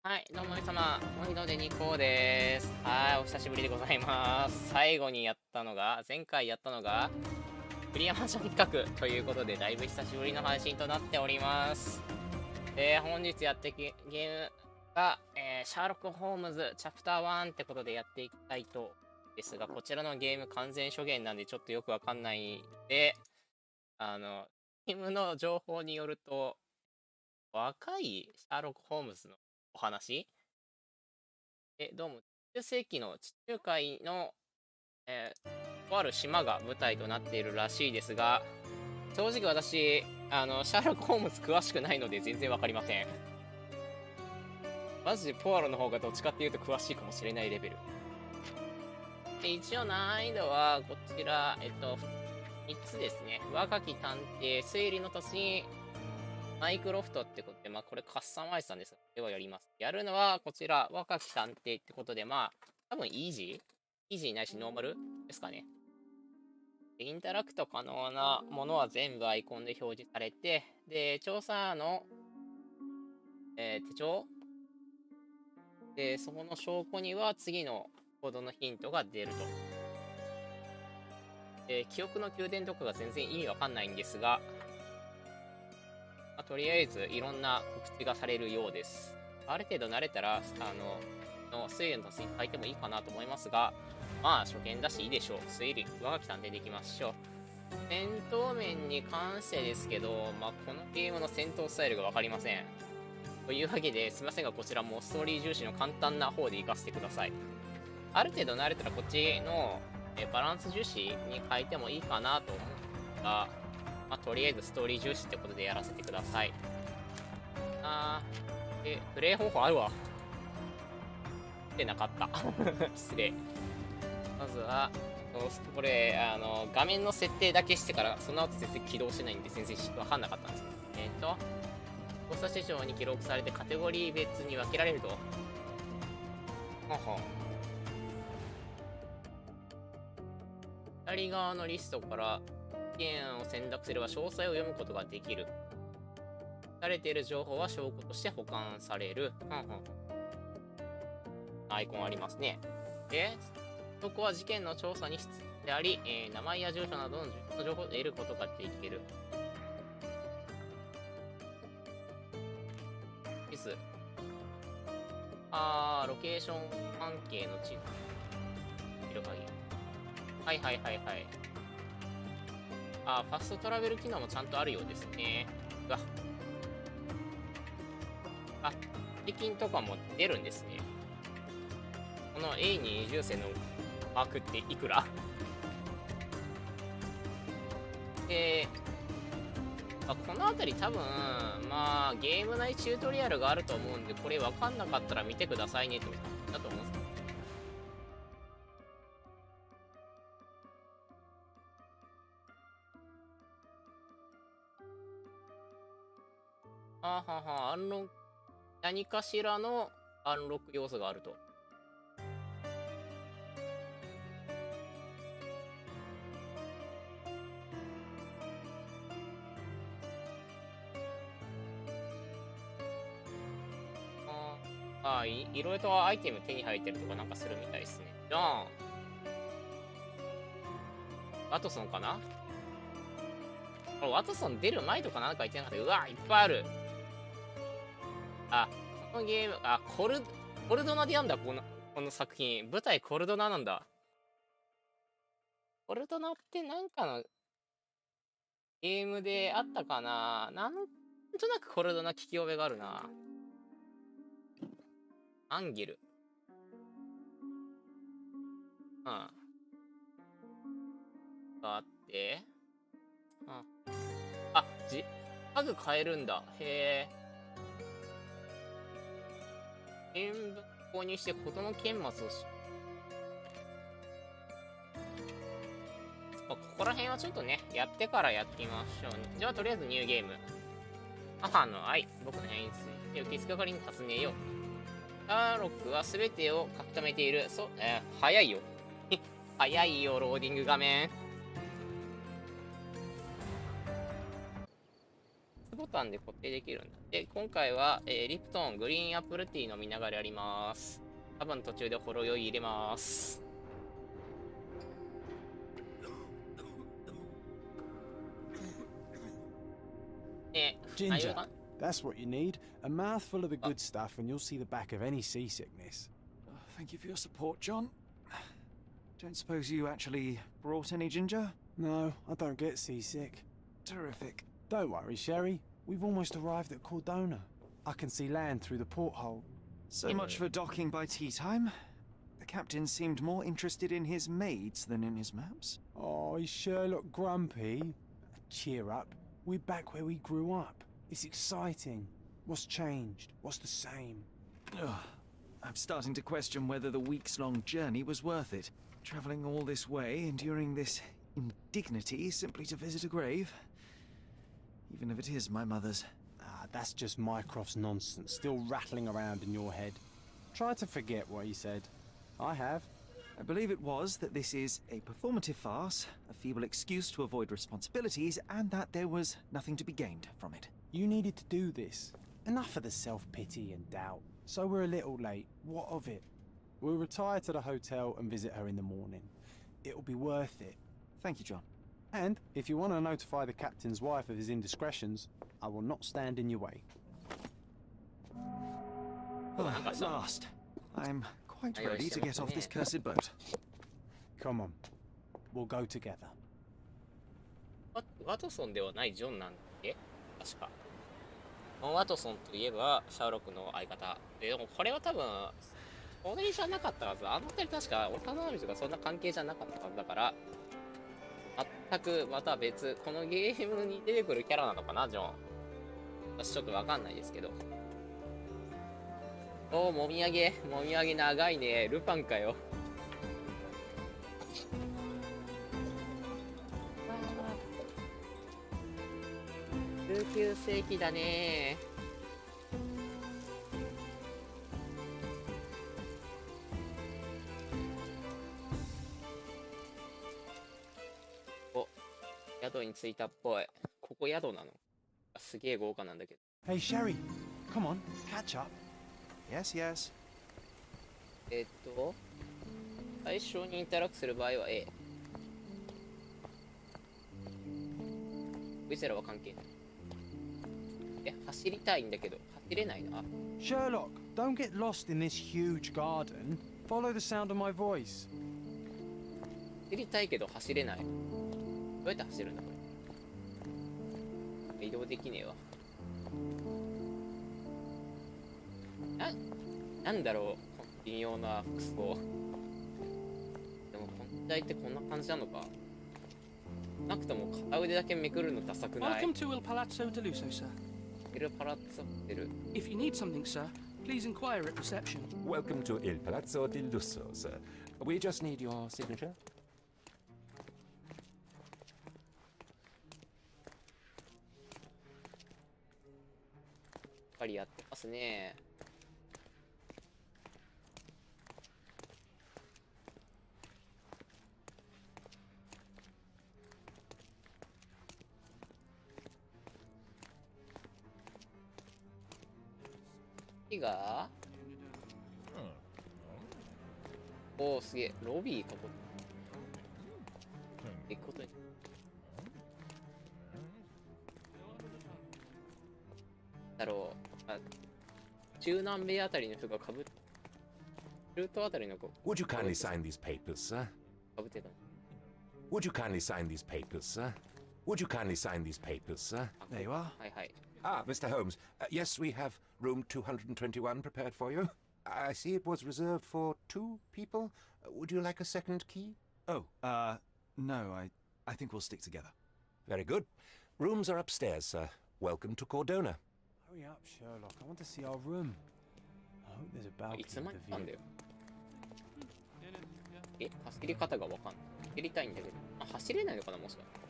はい、どうも皆様、おひどでニコです。はい、お久しぶりでございます。最後にやったのが、前回やったのが、クリア麻雀企画ということで、だいぶ久しぶりの配信となっております。本日やっていくゲームが、シャーロック・ホームズチャプター1ってことでやっていきたいとですが、こちらのゲーム完全初見なんでちょっとよくわかんないで、ゲームの情報によると、若いシャーロック・ホームズのお話どうも、10世紀の地中海の、とある島が舞台となっているらしいですが、正直私、シャーロック・ホームズ詳しくないので全然わかりません。マジでポアロの方がどっちかっていうと詳しいかもしれないレベル。で一応難易度はこちら、3つですね。若き探偵、推理の年に、マイクロフトってことで、これカスタマイズなんですが、ではやります。やるのは、こちら、若き探偵ってことで、多分イージーないしノーマルですかね。インタラクト可能なものは全部アイコンで表示されて、で、調査の、手帳で、そこの証拠には次のコードのヒントが出ると。記憶の宮殿とかが全然意味わかんないんですが、とりあえずいろんな告知がされるようです。ある程度慣れたら、推理の達に書いてもいいかなと思いますが、初見だしいいでしょう。推理、若き探偵でいきましょう。戦闘面に関してですけど、このゲームの戦闘スタイルがわかりません。というわけで、すいませんが、こちらもストーリー重視の簡単な方で活かしてください。ある程度慣れたらこっちの、バランス重視に変えてもいいかなと思うんですが、とりあえずストーリー重視ってことでやらせてください。プレイ方法あるわ。ってなかった。失礼。まずは、これ、画面の設定だけしてから、その後全然起動しないんで全然わかんなかったんですけど。操作手帳に記録されてカテゴリー別に分けられると。左側のリストから、件を選択すれば詳細を読むことができる。されている情報は証拠として保管される。アイコンありますね。で、そこは事件の調査に必要であり、名前や住所などの重要な情報を得ることができる。地図。ロケーション関係の地図。見る限り。はいはいはいはい。ファストトラベル機能もちゃんとあるようですね。うわ。税金とかも出るんですね。この A220 線のマークっていくらこの辺り多分、ゲーム内チュートリアルがあると思うんで、これ分かんなかったら見てくださいねってことだと思うんですけど。アンロック、何かしらのアンロック要素があると。いろいろとアイテム手に入ってるとかなんかするみたいですね。じゃあ、ワトソンかな。ワトソン出る前とかなんか言ってなかった。うわ、いっぱいある。このゲーム、コルドナでやんだ、この作品。舞台コルドナなんだ。コルドナってなんかのゲームであったかな。なんとなくコルドナ聞き覚えがあるな。アンゲル。があって。家具買えるんだ。へえ。原文購入して事の顛末をここら辺はちょっとね、やってからやってみましょうね。じゃあとりあえずニューゲーム。母の愛、僕の部屋について受付係に尋ねよう。シャーロックは全てを書き留めている。早いよ。早いよ、ローディング画面。ボタンで固定できるんだ。で、今回は、リプトングリーンアップルティー飲みながらやります。多分途中でほろ酔い入れます。Ginger, that's what you need. A mouthful of the good stuff and you'll see the back of any seasickness. Thank you for your support, John. Don't suppose you actually brought any ginger? No, I don't get seasick. Terrific. Don't worry, Sherry. We've almost arrived at Cordona. I can see land through the porthole. So much for docking by tea time. The captain seemed more interested in his maids than in his maps. Oh, is Sherlock grumpy? Cheer up. We're back where we grew up. It's exciting. What's changed? What's the same? Ugh. I'm starting to question whether the weeks-long journey was worth it. Traveling all this way, enduring this indignity simply to visit a grave. Even if it is my mother's. Ah, that's just Mycroft's nonsense, still rattling around in your head. Try to forget what he said. I have. I believe it was that this is a performative farce, a feeble excuse to avoid responsibilities, and that there was nothing to be gained from it. You needed to do this. Enough of the self-pity and doubt. So we're a little late. What of it? We'll retire to the hotel and visit her in the morning. It'll be worth it. Thank you, John. And if you want to notify the captain's wife of his indiscretions, I will not stand in your way. At last. I'm quite ready to get off this cursed boat. Come on. We'll go together. ワトソンではないジョンなんだっけ確か。ワトソンといえば、シャーロックの相方。でもこれは多分、それじゃなかったはず。あの二人確か幼馴染とかそんな関係じゃなかったはずだから、全くまた別、このゲームに出てくるキャラなのかな、ジョン。私ちょっとわかんないですけど。おー、もみあげ長いね。ルパンかよ。19世紀だね。お、宿に着いたっぽい。ここ宿なの？すげえ豪華なんだけど。Hey, Sherry. Come on, catch up. Yes, yes. 最初にインタラクトする場合は A。ウィゼラは関係ない。走りたいんだけど、走れないな。Sherlock, don't get lost in this huge garden. Follow the sound of my voice. 走りたいけど走れない。どうやって走るんだこれ。移動できねえわ。なんだろう、この微妙な服装。でも本体ってこんな感じなのか。なくとも片腕だけめくるのダサくない？ Welcome to Il Palazzo de Lusso, sir. Il Palazzo de Lusso. If you need something, sir, please inquire at reception. Welcome to Il Palazzo di Lusso, sir. We just need your signature. やっぱりやってますね。次がおーすげえ、ロビー囲っていくことにだろう。中南米あたりの人がかぶって中東あたりの子 Would you kindly sign these papers, sir? かぶってた。 Would you kindly sign these papers, sir? Would you kindly sign these papers, sir? There you are. はいはい。Ah, Mr. Holmes. Yes, we have room 221 prepared for you. I see it was reserved for 2 people. Would you like a second key? Oh, no, I think we'll stick together. Very good. Rooms are upstairs, sir. Welcome to Cordona. Hurry up, Sherlock. I want to see our room. I hope there's a balcony いつまで with 来た a んだ view. よ。走り方がわかんない。走りたいんだけど。走れないのかなもしかして。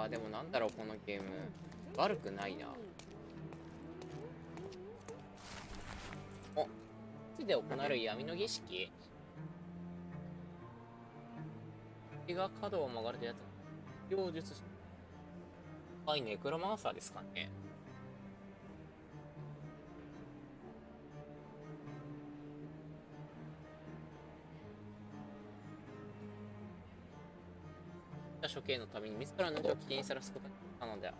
でもなんだろうこのゲーム。悪くないな。お、地で行われる闇の儀式。敵が角を曲がるとやつ。妖術師。はい、ネクロマンサーですかね。処刑のために自らの命を危険にさらすことに頼んだよ。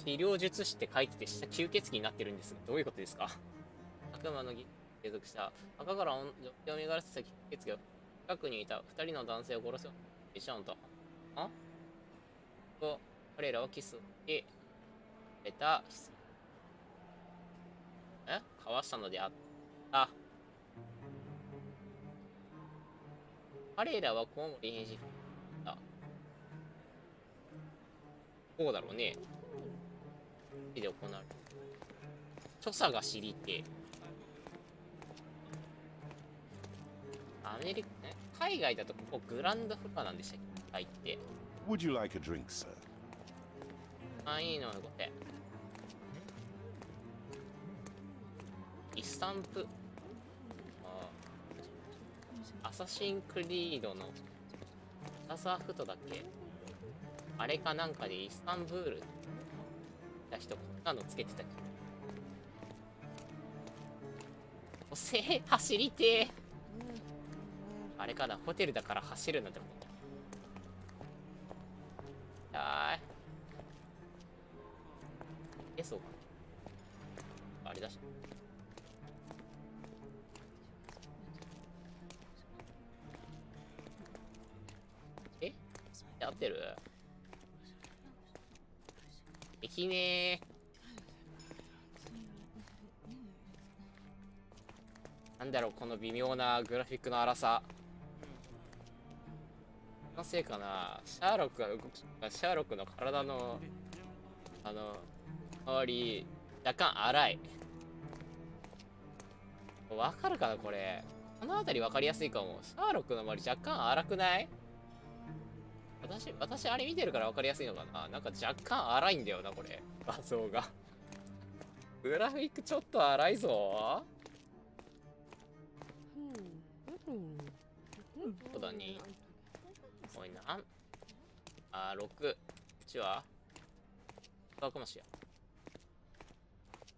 治療術師って書いてて下吸血鬼になってるんですが、どういうことですか？悪魔の儀継続した赤から女性を身柄せた吸血鬼が近くにいた2人の男性を殺すようにしたのと、彼らはキスをし、交わしたのであった。彼らはコウモリ変身だ。こうだろうね。で行われる。所作が知りて。アメリカね、海外だとここグランドフロアなんでしたっけ？入って。Would you like a drink, sir? あ、いいのよ、これ。イスタンプ、アサシンクリードのアサフトだっけ？あれかなんかでイスタンブールた人こんなのつけてたっけ？おせえ、走りてえ。あれかな、ホテルだから走るなんてこと。はい。そうか。あれだし。合ってる？できねー。なんだろう、この微妙なグラフィックの荒さ。のせいかな。シャーロックが動く、シャーロックの体の周り若干荒い。わかるかなこれ。この辺りわかりやすいかも。シャーロックの周り若干荒くない？私あれ見てるから分かりやすいのかな。なんか若干荒いんだよな、これ。画像が。グラフィックちょっと荒いぞ。そうだね。おい、6。こっちは使うかもしれん。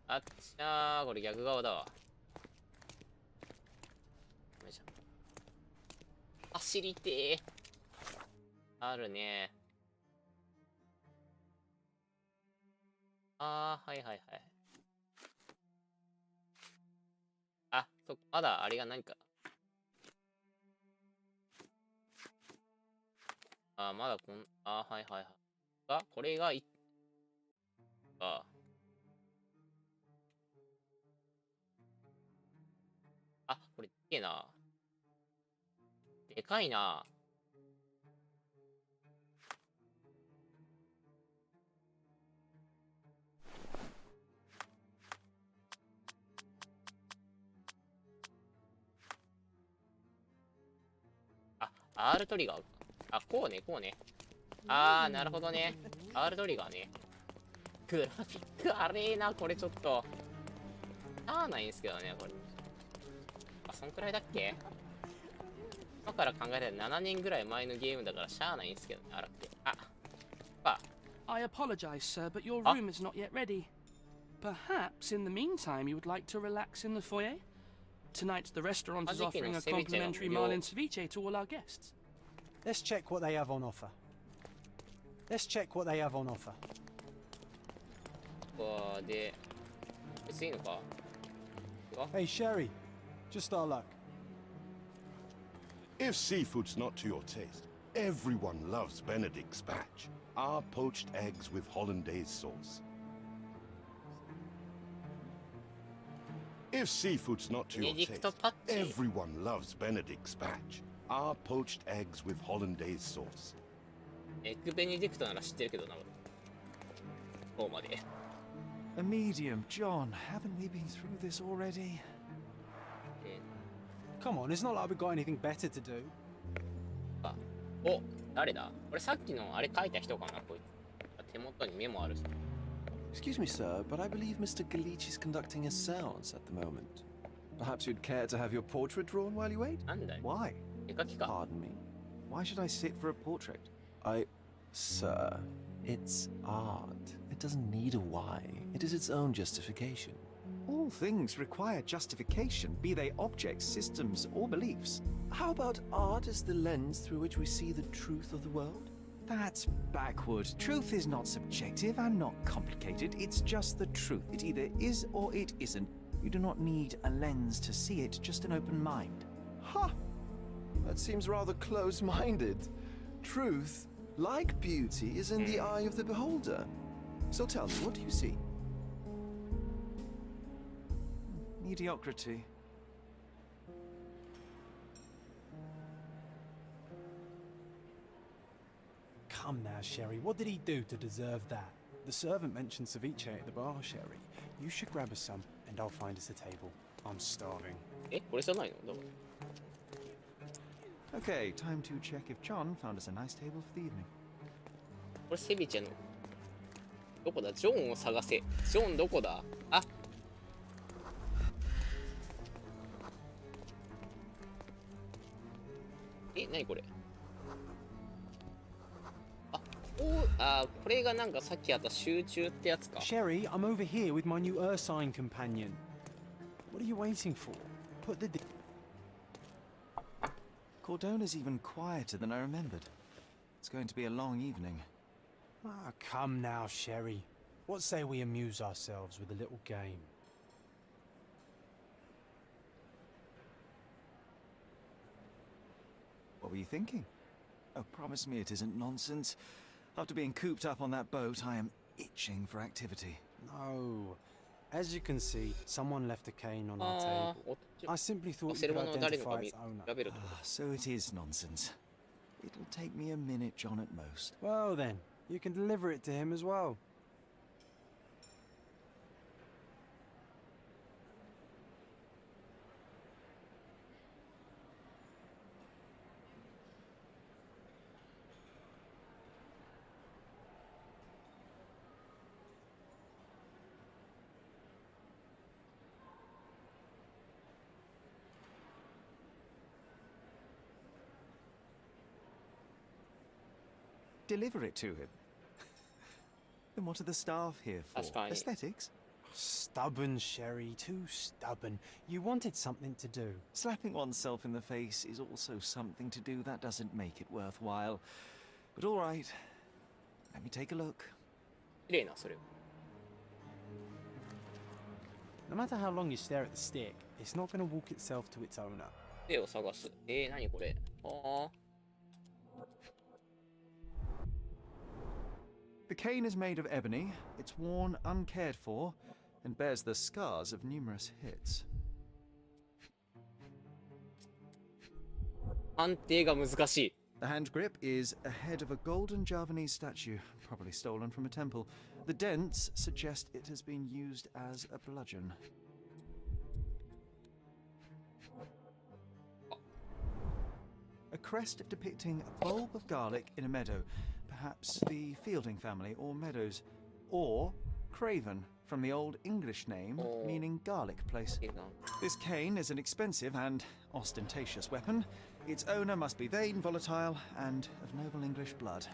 あっちゃー、これ逆側だわ。よいしょ。走りてー。あるね。はいはいはい。まだあれが何か。まだはいはいはい。これがこれでけえな。でかいな。R トリガー。こうね、こうね。なるほどね。R トリガーね。グラフィックあれーな、これちょっと。ないんですけどね、これ。そんくらいだっけ？今から考えたら7年ぐらい前のゲームだからしゃあないんですけどね、荒くて。I apologize, sir, but your room is not yet ready. Perhaps in the meantime you would like to relax in the foyer? Tonight the restaurant is offering a complimentary marlin ceviche to all our guests. Let's check what they have on offer. Let's check what they have on offer. で、別にいいのか？ Hey, Sherry, just our luck. If seafood's not to your taste, everyone loves Benedict's batch. Our poached eggs with hollandaise sauce. If seafood's not to your taste, everyone loves Benedict's batch. Our poached eggs with hollandaise sauce. エッグベネディクトなら知ってるけどな、こうまで。A medium, John. Haven't we been through this already? Come on, it's not like we've got anything better to do. 誰だ？俺さっきのあれ書いた人かな、こいつ。手元にメモあるし。Excuse me, sir, but I believe Mr. Galich is conducting a séance at the moment. Perhaps you'd care to have your portrait drawn while you wait? なんだよ。 Why? 絵描きか。 Pardon me. Why should I sit for a portrait? Sir, it's art. It doesn't need a why. It is its own justification. All things require justification, be they objects, systems, or beliefs. How about art as the lens through which we see the truth of the world? That's backward. Truth is not subjective and not complicated. It's just the truth. It either is or it isn't. You do not need a lens to see it, just an open mind. Ha! That seems rather close-minded. Truth, like beauty, is in the eye of the beholder. So tell me, what do you see? Mediocrity. Come now, Sherry. What did he do to deserve that? The servant mentioned ceviche at the bar, Sherry. You should grab us some, and I'll find us a table. I'm starving. え、これじゃないの？どう？ Okay, time to check if John found us a nice table for the evening. これセビチェの。どこだ？ジョンを探せ。ジョンどこだ？あ。え、なにこれ？これがなんかさっきあった集中ってやつか。 Sherry, I'm over here with my new Ursine companion. What are you waiting for? Put the... Cordona's even quieter than I remembered. It's going to be a long evening. Ah, come now, Sherry. What say we amuse ourselves with a little game? What were you thinking? Oh, promise me it isn't nonsense. After being cooped up on that boat, I am itching for activity. No. As you can see, someone left a cane on our table. I simply thought you 忘れ could 物を誰のか identify 見 its owner. 調べるってこ Ah, so it is nonsense. It'll take me a minute, John, at most. Well then, you can deliver it to him as well. Deliver it to him. Then what are the staff here for? That's fine. Aesthetics? Stubborn, Sherry, too stubborn. You wanted something to do. Slapping oneself in the face is also something to do. That doesn't make it worthwhile. But all right. Let me take a look. 綺麗なそれを。 No matter how long you stare at the stick, it's not going to walk itself to its owner. 絵を探す。何これ？ああ。 The cane is made of ebony, it's worn uncared for, and bears the scars of numerous hits. 判定が難しい。 The hand grip is a head of a golden Javanese statue, probably stolen from a temple. The dents suggest it has been used as a bludgeon. A crest depicting a bulb of garlic in a meadow, perhaps the Fielding family or Meadows, or Craven from the Old English name meaning garlic place. いいな。 This cane is an expensive and ostentatious weapon. Its owner must be vain, volatile, and of noble English blood.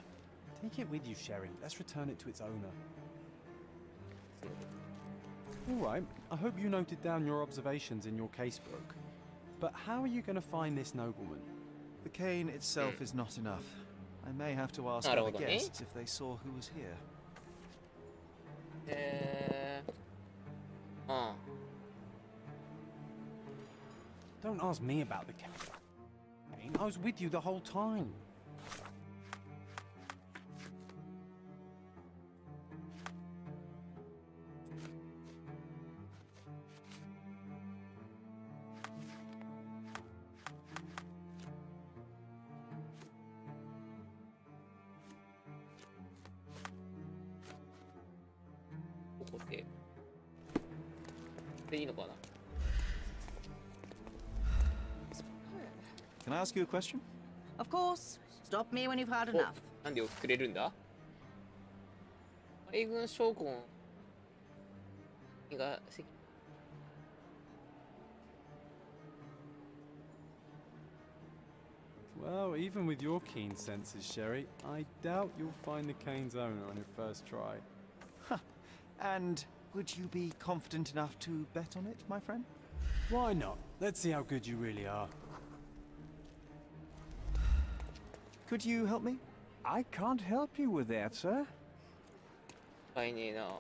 Take it with you, Sherry. Let's return it to its owner. All right, I hope you noted down your observations in your casebook. But how are you going to find this nobleman? The cane itself is not enough. I may have to ask なる other ほどね。 guests if they saw who was here. うん。 Don't ask me about the cane. I was with you the whole time. Can I ask you a question? Of course. Stop me when you've had enough. なんで送ってくれるんだ？米軍将軍が Well, even with your keen senses, Sherry, I doubt you'll find the cane's owner on your first try. And would you be confident enough to bet on it, my friend? Why not? Let's see how good you really are. Could you help me? I can't help you with that, sir. 買いねえな。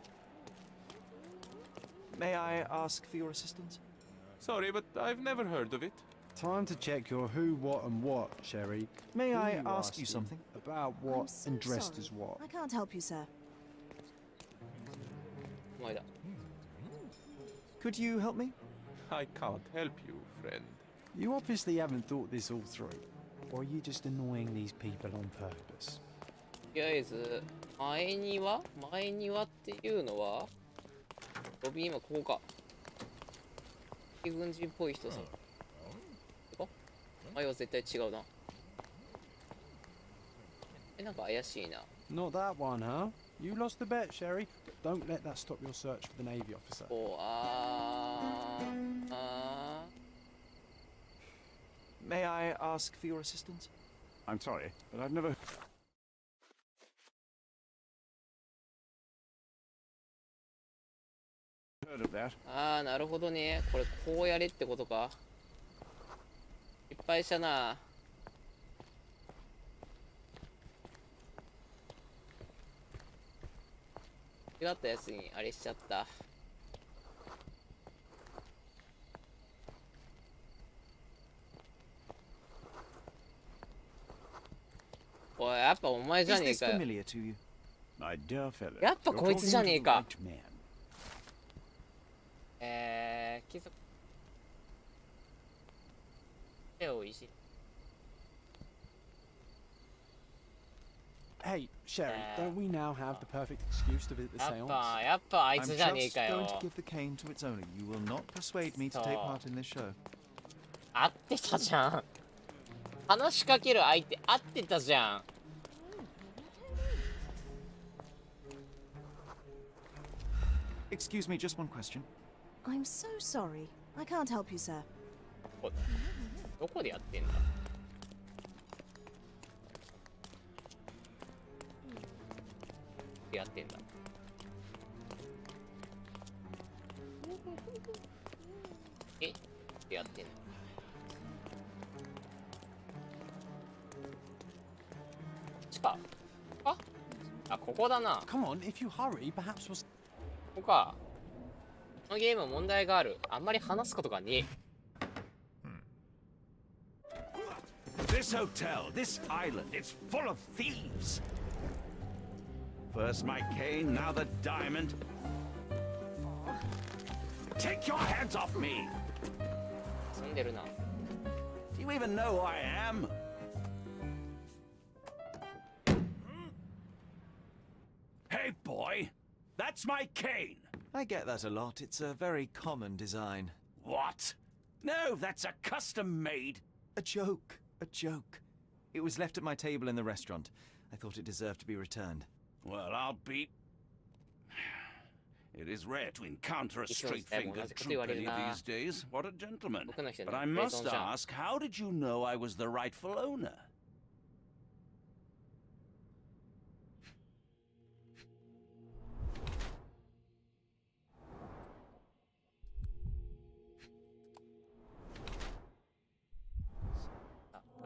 May I ask for your assistance? Sorry, but I've never heard of it. Time to check your who, what, and what, Sherry. May Who I are you ask you asking? something? About I'm what so and dressed sorry. as what? I can't help you, sir. お前だ。 Could you help me? I can't help you, friend. You obviously haven't thought this all through. Or are you just annoying these people on purpose? とりあえず、前庭っていうのは、ロビー今ここか。軍人っぽい人さ。ここ前は絶対違うな。なんか怪しいな。Not that one, huh? You lost the bet, Sherry. Don't let that stop your search for the Navy officer. こう、May I ask for your assistance? I'm sorry, but I've never... heard of that. なるほどね。これこうやれってことか。失敗したな。違ったやつにあれしちゃった。おい、やっぱお前じゃ Is ねえ this かよ。 familiar to you? My dear fellow, やっぱ you're こいつじゃ talking ねえ to the か。 right man. 貴族。手をいじ。 Hey, Sherry, don't we now have the perfect excuse to visit the やっ seance? ぱ、やっぱあい I'm つじゃねえ just か going よ。 to give the cane to its owner. You will not persuade me to take part in this show. 合ってたじゃん。話しかける相手合ってたじゃん。Excuse me, just one question. I'm so sorry. I can't help you, sir. どこでやってんだ。やってんだ。やってんの。ここだな。 Come on, if you hurry, perhaps we'll... ここか。このゲーム問題がある。あんまり話すことがねえ。 This hotel, this island, it's full of thieves. First my cane, now the diamond. Take your hands off me! 住んでるな。 Do you even know who I am? Hey, boy! That's my cane! I get that a lot. It's a very common design. What? No, that's a custom-made... A joke. A joke. It was left at my table in the restaurant. I thought it deserved to be returned. Well, I'll be... It is rare to encounter a straight-fingered trooper these days. What a gentleman. But I must ask, how did you know I was the rightful owner?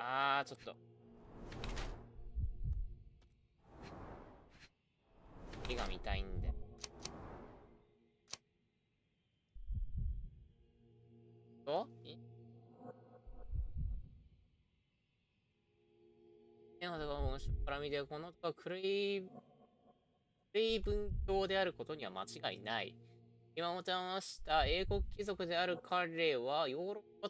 Ah, ちょっと。絵が見たいんで。から見てこの人はクレイ文教であることには間違いない。今も話した英国貴族である彼はヨーロッ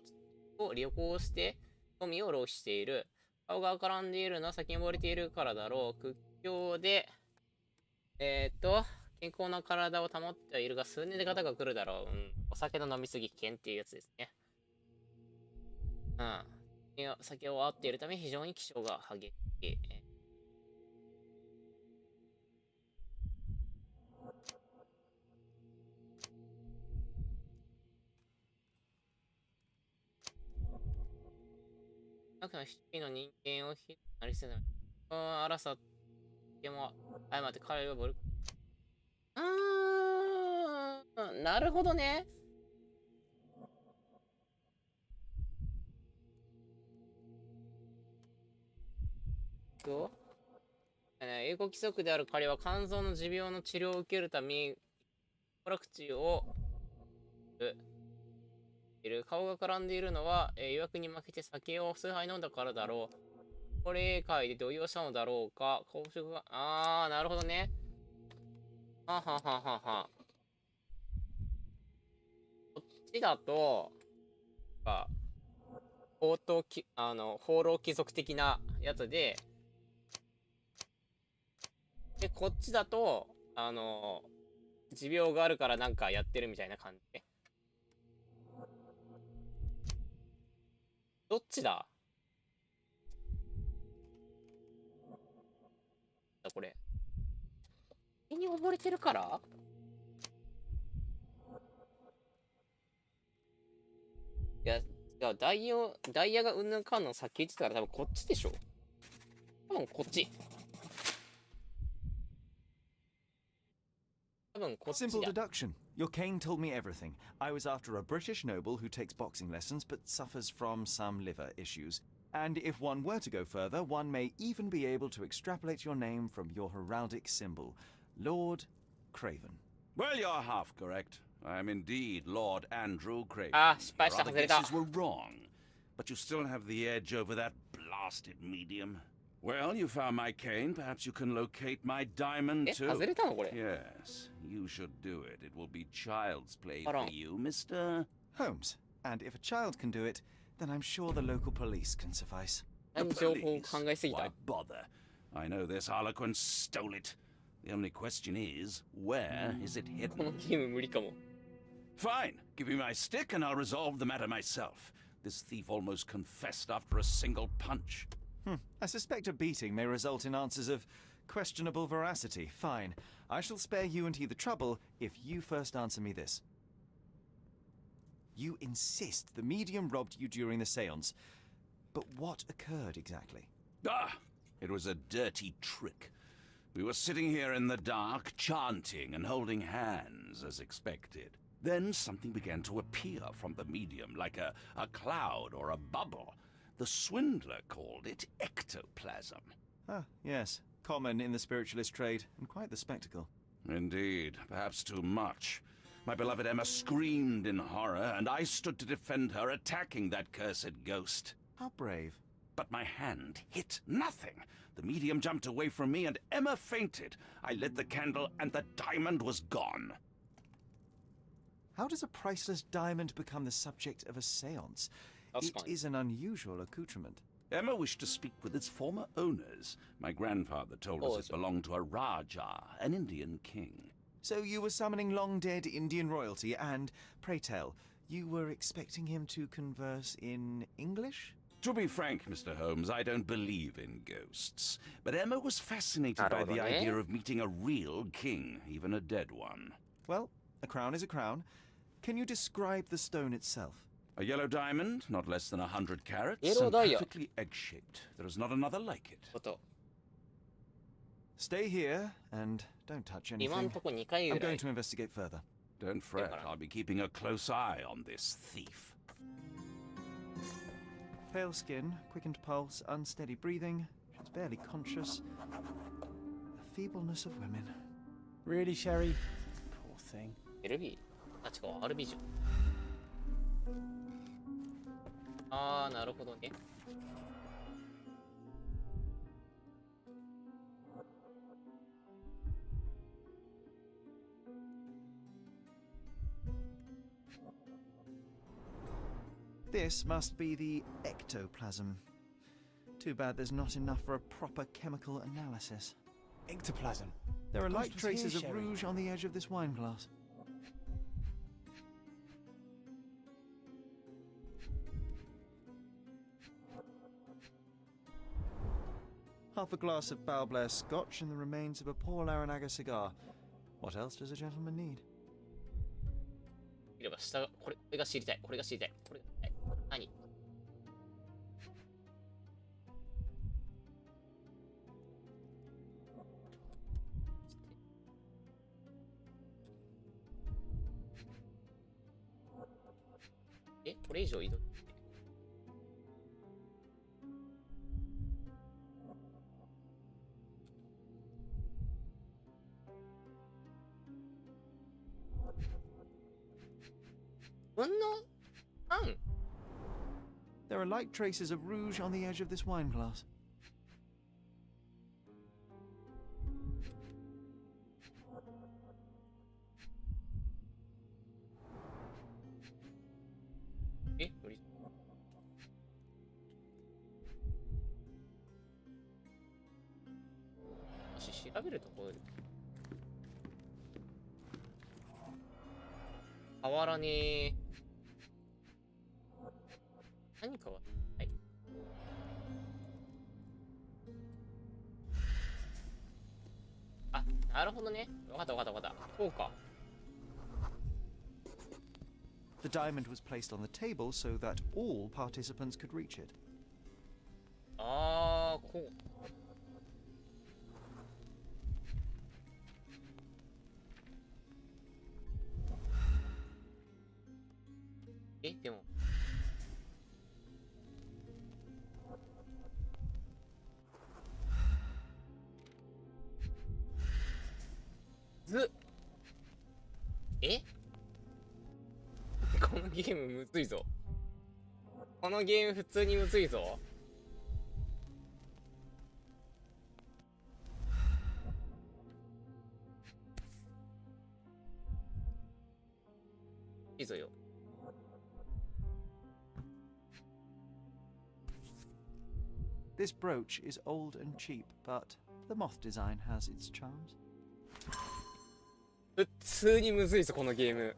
パを旅行して富を浪費している。顔が絡んでいるのは先に溺れているからだろう。屈強で、健康な体を保ってはいるが数年で肩が来るだろう。お酒の飲みすぎ危険っていうやつですね。酒を合っているため非常に気性が激しい。中の一人の人間をなりせない。あらさ、でも、あ、待って、彼はボル。なるほどね。英語規則である彼は肝臓の持病の治療を受けるために辛口を顔が絡んでいるのは、誘惑に負けて酒を数杯飲んだからだろう。これ会で動揺したのだろうか。公職がなるほどね。ははははは。こっちだと放浪貴族的なやつで、こっちだと、持病があるからなんかやってるみたいな感じで。どっちだこれ。手に溺れてるからいや、ダイヤがうんぬんかんぬんさっき言ってたから多分こっちでしょ。多分こっち。Simple deduction. Your cane told me everything. I was after a British noble who takes boxing lessons but suffers from some liver issues. And if one were to go further, one may even be able to extrapolate your name from your heraldic symbol, Lord Craven. Well, you're half correct. I am indeed Lord Andrew Craven. Your other guesses were wrong, but you still have the edge over that blasted medium. Well, you found my cane. Perhaps you can locate my diamond too. Yes, you should do it. It will be child's play for you, Mr. Holmes. And if a child can do it, then I'm sure the local police can suffice. The police? Why bother? I know this harlequin stole it. The only question is, where is it hidden? Fine. Give me my stick and I'll resolve the matter myself. This thief almost confessed after a single punch. I suspect a beating may result in answers of questionable veracity. Fine. I shall spare you and he the trouble if you first answer me this. You insist the medium robbed you during the seance. But what occurred exactly? It was a dirty trick. We were sitting here in the dark, chanting and holding hands as expected. Then something began to appear from the medium, like a cloud or a bubble. The swindler called it ectoplasm. Ah, yes. Common in the spiritualist trade, and quite the spectacle. Indeed, perhaps too much. My beloved Emma screamed in horror, and I stood to defend her, attacking that cursed ghost. How brave. But my hand hit nothing. The medium jumped away from me, and Emma fainted. I lit the candle, and the diamond was gone. How does a priceless diamond become the subject of a seance? It is an unusual accoutrement. Emma wished to speak with its former owners. My grandfather told us it belonged to a Raja, an Indian king. So you were summoning long-dead Indian royalty, and, pray tell, you were expecting him to converse in English? To be frank, Mr. Holmes, I don't believe in ghosts. But Emma was fascinated by the idea of meeting a real king, even a dead one. Well, a crown is a crown. Can you describe the stone itself? A yellow diamond, not less than 100 carats, and perfectly egg-shaped. There is not another like it. Stay here, and don't touch anything. I'm going to investigate further. Don't fret, I'll be keeping a close eye on this thief. Pale skin, quickened pulse, unsteady breathing. She's barely conscious. The feebleness of women. Really, Sherry? Poor thing. RB? なるほどね。This must be the ectoplasm. Too bad there's not enough for a proper chemical analysis. Ectoplasm? There are light traces of rouge on the edge of this wine glass. Half a glass of Balblair Scotch and the remains of a Paul Aranaga cigar. What else does a gentleman need? これが知りたい。これが知りたい。何これ以上移動。1の3。 There are light traces of rouge on the edge of this wine glass.無理。調べるところで変わらねえ。何かは、はい。あ、なるほどね。わかったわかったわかった。こうか。The diamond was placed on the table so that all participants could reach it. あー、こう。でも。このゲームむずいぞ。このゲーム普通にむずいぞ。いいぞよ。This brooch is old and cheap, but the moth design has its charms. 普通にむずいぞこのゲーム。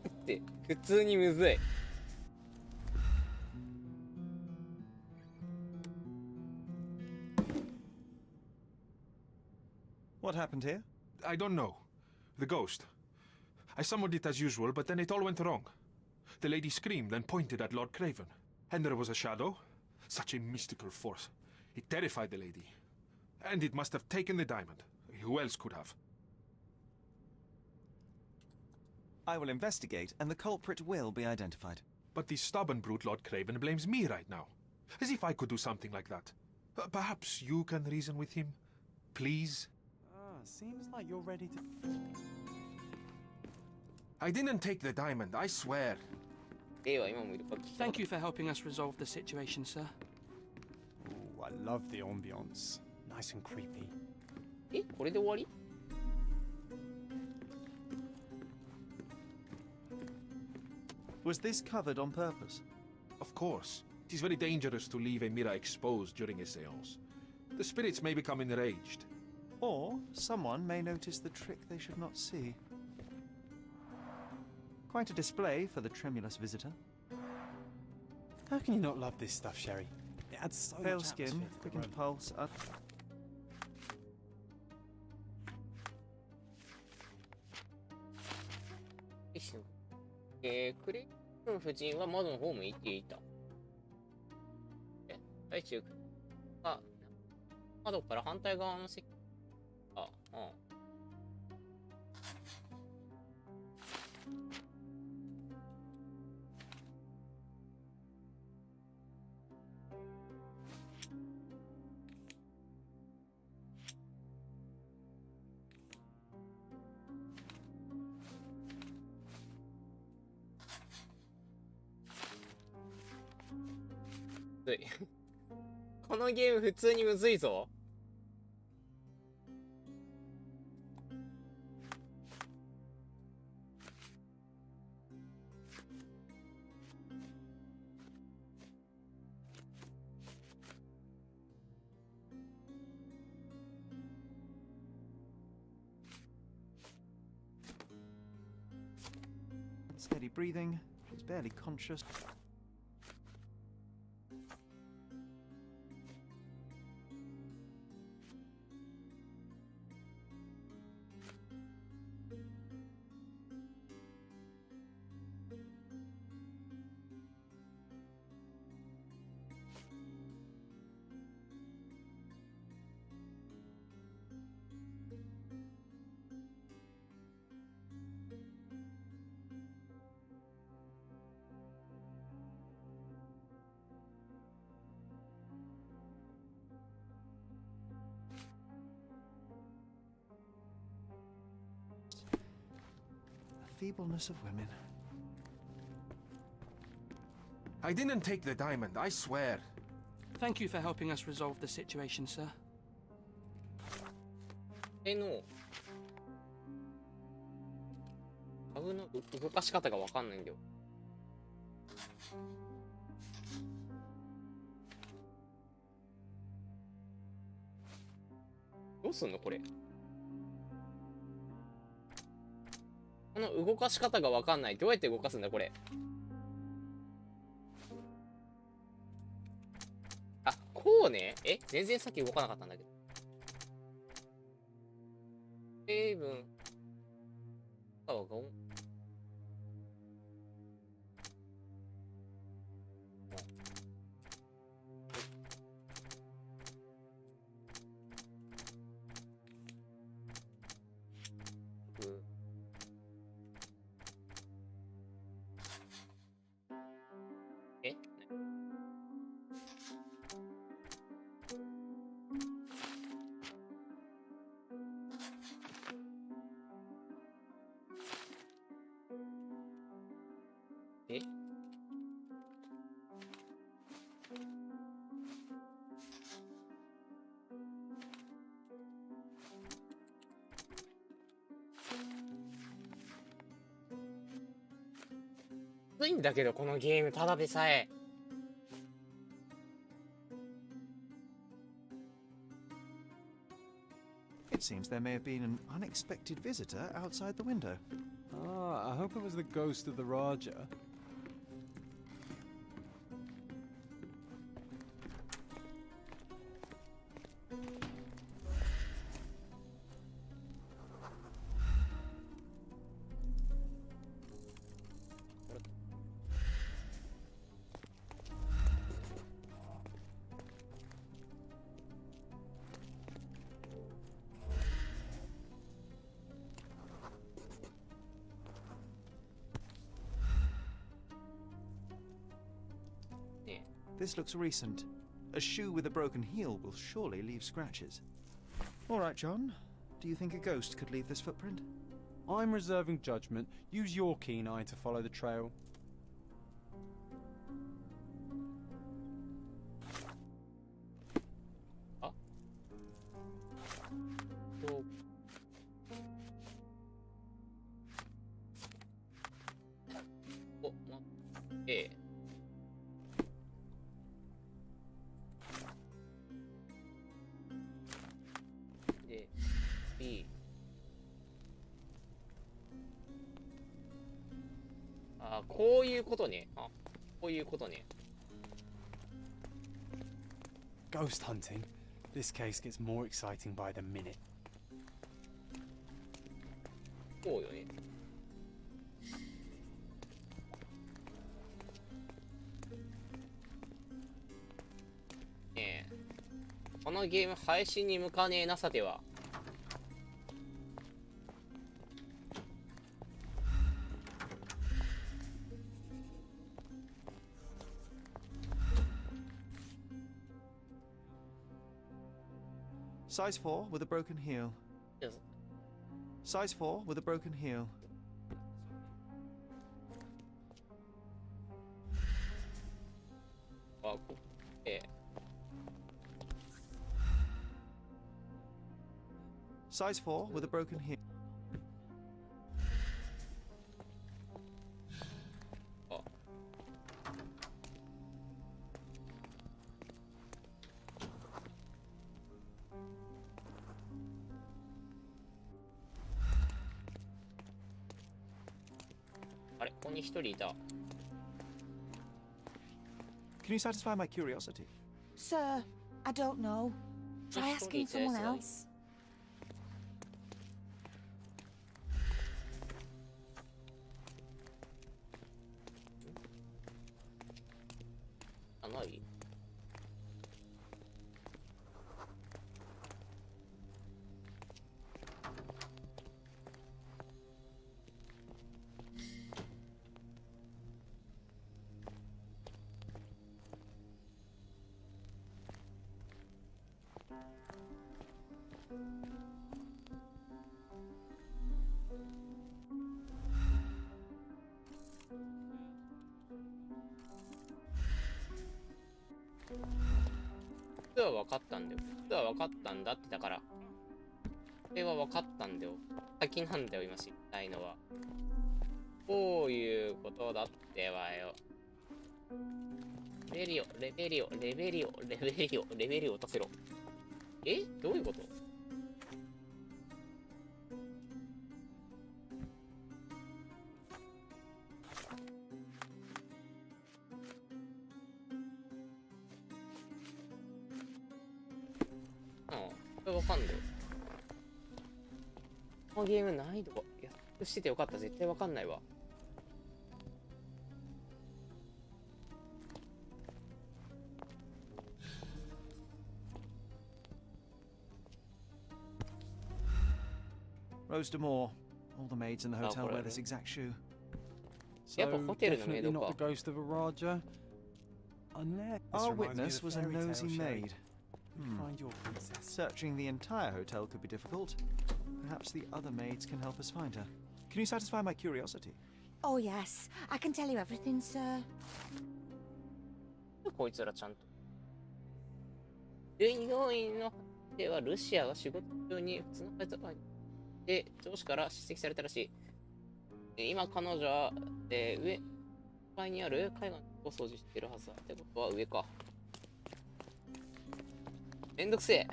って普通にむずい。What happened here? I don't know. The ghost. I summoned it as usual, but then it all went wrong. The lady screamed and pointed at Lord Craven. And there was a shadow. Such a mystical force. It terrified the lady. And it must have taken the diamond. Who else could have? I will investigate, and the culprit will be identified. But the stubborn brute Lord Craven blames me right now. As if I could do something like that. Perhaps you can reason with him? Please? Seems like you're ready to... I didn't take the diamond, I swear. Thank you for helping us resolve the situation, sir. Ooh, I love the ambience. Nice and creepy. これで終わり? Was this covered on purpose? Of course. It is very dangerous to leave a mirror exposed during a seance. The spirits may become enraged. Or someone may notice the trick they should not see. Quite a display for the tremulous visitor. How can you not love this stuff, Sherry? It adds so Pale much skin, atmosphere to the quickened room. pulse.クレイトン夫人は窓の方向いていた。大中が窓から反対側の席。あ、うん。むずい。このゲーム普通にむずいぞ。Steady breathing. She's barely conscious. feebleness of women. I didn't take the diamond, I swear. Thank you for helping us resolve the situation, sir. の株の動かし方がわかんないんだよ。どうすんのこれ。この動かし方がわかんない。どうやって動かすんだこれ。あ、こうね。全然さっき動かなかったんだけど。成分。あ、わかん。いいんだけどこのゲームただでさえ。It seems there may have been an unexpected visitor outside the window. Ah, I hope it was the ghost of the Raja. This looks recent. A shoe with a broken heel will surely leave scratches. All right, John. Do you think a ghost could leave this footprint? I'm reserving judgment. Use your keen eye to follow the trail.こういうことね。あ、こういうことね。Ghost hunting. This case gets more exciting by the minute. こうよね。ねえ。このゲーム配信に向かねえなさては。Size 4 with a broken heel. Yes. Size 4 with a broken heel. Size 4 with a broken heel. Can you satisfy my curiosity? Sir, I don't know. Try asking someone else. は分かったんだよ。実は分かったんだってだから。これは分かったんだよ。先なんだよ、今知りたいのは。こういうことだってわよ。レベリオ落とせろ。え？どういうこと？これわかんない。このゲーム難易度がやっしててよかった。絶対わかんないわ。Rose D'Amour. All the maids in the hotel wear this exact shoe. Yeah, but So hotel definitely no not medo the ghost of a Raja. Unless Our witness was a nosy maid. Find your princess. Searching the entire hotel could be difficult. Perhaps the other maids can help us find her. Can you satisfy my curiosity? Oh, yes. I can tell you everything, sir. こいつらちゃんと。従業員のではルシアが仕事中に普通の会社で上司から叱責されたらしい。今彼女は、上階にある海岸を掃除してるはずだ。ってことは上か。めんどくせえ。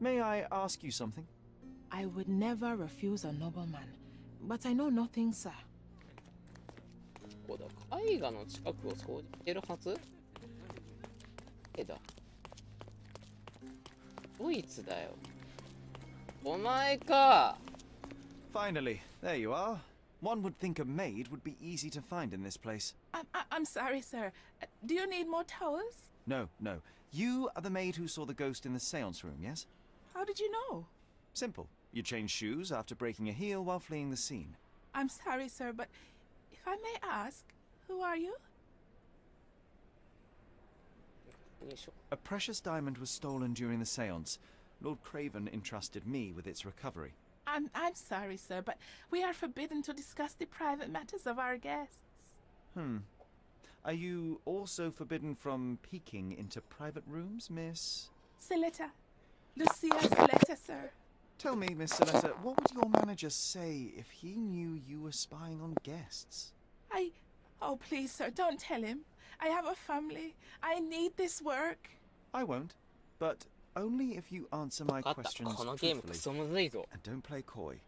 May I ask you something? I would never refuse a nobleman, but I know nothing, sir. ここだ。絵画の近くを掃除してるはず？だ。ドイツだよ。お前か。 Finally, there you are. One would think a maid would be easy to find in this place. I'm sorry, sir. Do you need more towels? No, no. You are the maid who saw the ghost in the seance room, yes? How did you know? Simple. You changed shoes after breaking a heel while fleeing the scene. I'm sorry, sir, but if I may ask, who are you? A precious diamond was stolen during the seance. Lord Craven entrusted me with its recovery. I'm sorry, sir, but we are forbidden to discuss the private matters of our guests. Are you also forbidden from peeking into private rooms, Miss? Saletta. Lucia Saletta, sir. Tell me, Miss Saletta, what would your manager say if he knew you were spying on guests? Oh, please, sir, don't tell him. I have a family. I need this work. I won't, but only if you answer my questions truthfully and don't play coy.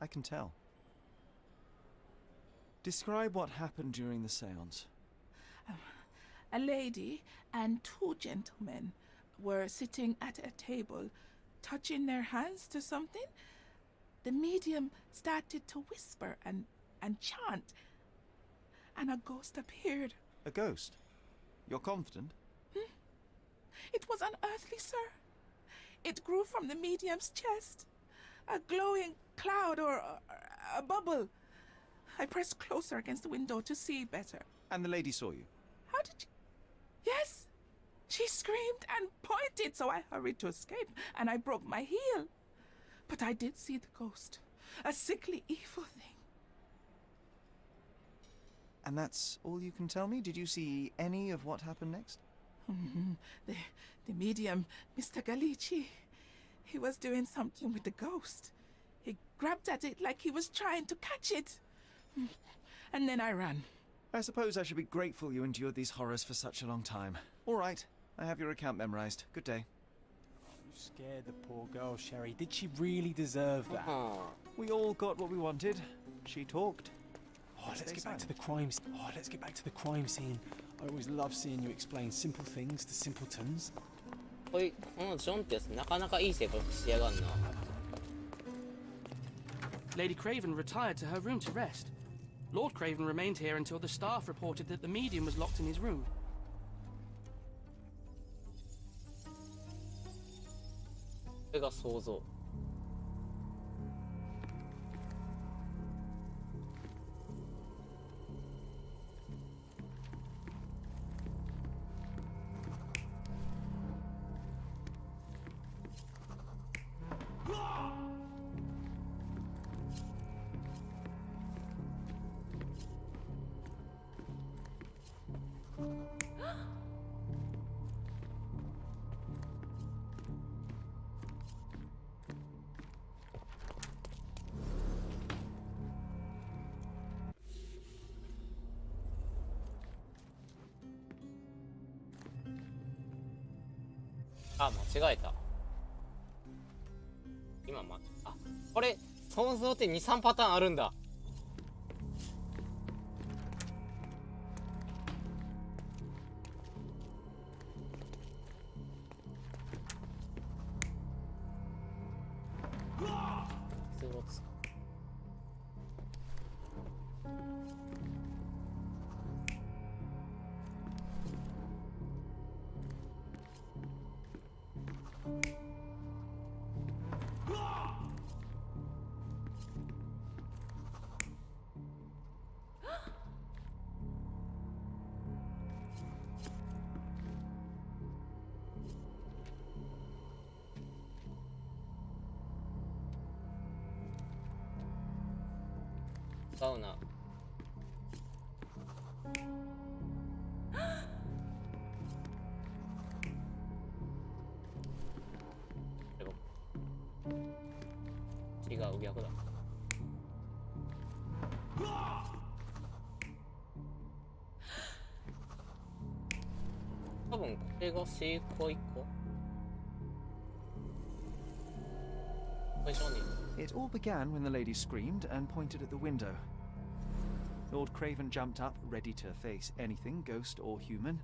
I can tell. Describe what happened during the seance. A lady and two gentlemen were sitting at a table, touching their hands to something. The medium started to whisper and chant, and a ghost appeared. A ghost? You're confident? It was unearthly, sir. It grew from the medium's chest. A glowing cloud or a bubble. I pressed closer against the window to see better. And the lady saw you? How did you... Yes! She screamed and pointed, so I hurried to escape, and I broke my heel. But I did see the ghost. A sickly, evil thing. And that's all you can tell me? Did you see any of what happened next? The medium, Mr. Galici, he was doing something with the ghost. He grabbed at it like he was trying to catch it. And then I ran. I suppose I should be grateful you endured these horrors for such a long time. All right, I have your account memorized. Good day. You scared the poor girl, Sherry. Did she really deserve that? We all got what we wanted. She talked. Let's get back to the crime scene. Let's get back to the crime scene. I always love seeing you explain simple things to simpletons. このジョンってやつなかなかいい性格しやがんな。Lady Craven retired to her room to rest. Lord Craven remained here until the staff reported that the medium was locked in his room. これが想像。あ、間違えた。今あ、これ想像って2、3パターンあるんだ。サウナ。違う、逆だ。多分これが正解か。It all began when the lady screamed and pointed at the window. Lord Craven jumped up, ready to face anything, ghost or human.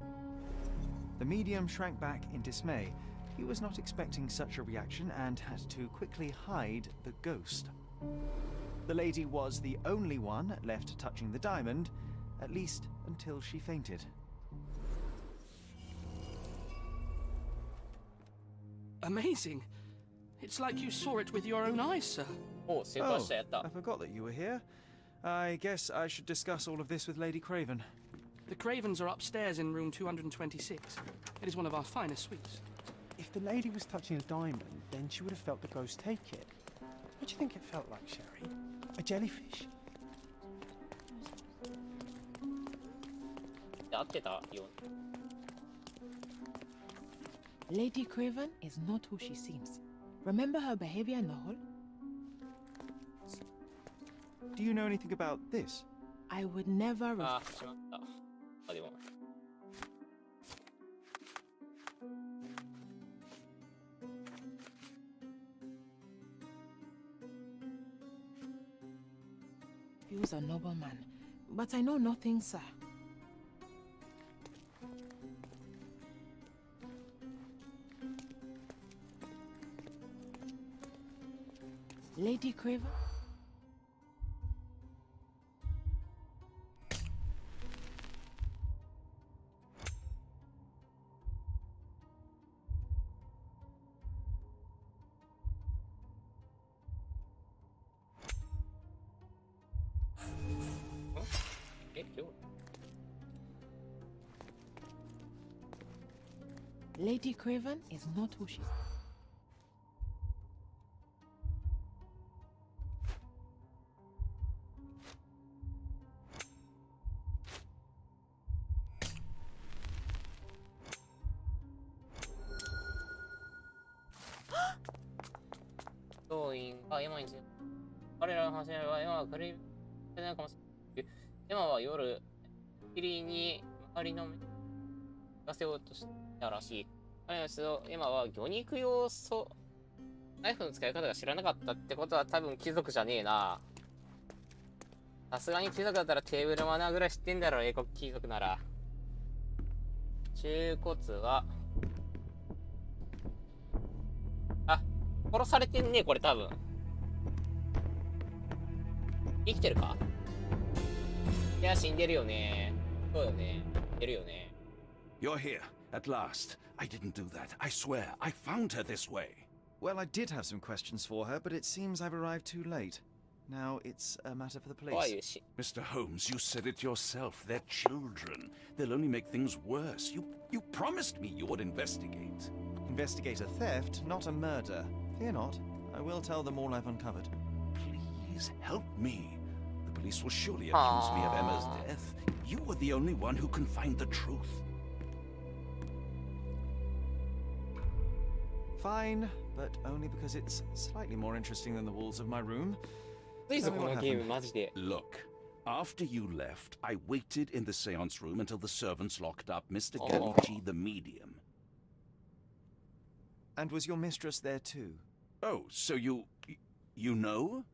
The medium shrank back in dismay. He was not expecting such a reaction and had to quickly hide the ghost. The lady was the only one left touching the diamond, at least until she fainted. Amazing. It's like you saw it with your own eyes, sir. Oh, I forgot that you were here. I guess I should discuss all of this with Lady Craven. The Cravens are upstairs in room 226. It is one of our finest suites. If the lady was touching a diamond, then she would have felt the ghost take it. What do you think it felt like, Sherry? A jellyfish? Lady Craven is not who she seems. Remember her behavior in the hall? Do you know anything about this? I would never... He was a nobleman, but I know nothing, sir. Lady Craven? Lady Craven is not who she is. Emma は夜、キリに周りの目がせようとしたらしい。エマは魚肉用ナイフの使い方が知らなかったってことは多分貴族じゃねえな。さすがに貴族だったらテーブルマナーぐらい知ってんだろ、英国貴族なら。中骨は、あ、殺されてんね、これ多分。生きてるか？いや、死んでるよね。そうよね。死んでるよね。You're here, at last. I didn't do that. I swear, I found her this way. Well, I did have some questions for her, but it seems I've arrived too late. Now it's a matter for the police. Mr. Holmes, you said it yourself. They're children. They'll only make things worse. You promised me you would investigate. Investigate a theft, not a murder. Fear not. I will tell them all I've uncovered. Please help me. The police will surely accuse me of Emma's death. You are the only one who can find the truth. Fine, but only because it's slightly more interesting than the walls of my room. Look, after you left, I waited in the seance room until the servants locked up Mr. Gallucci the medium. And was your mistress there too? Oh, so you know?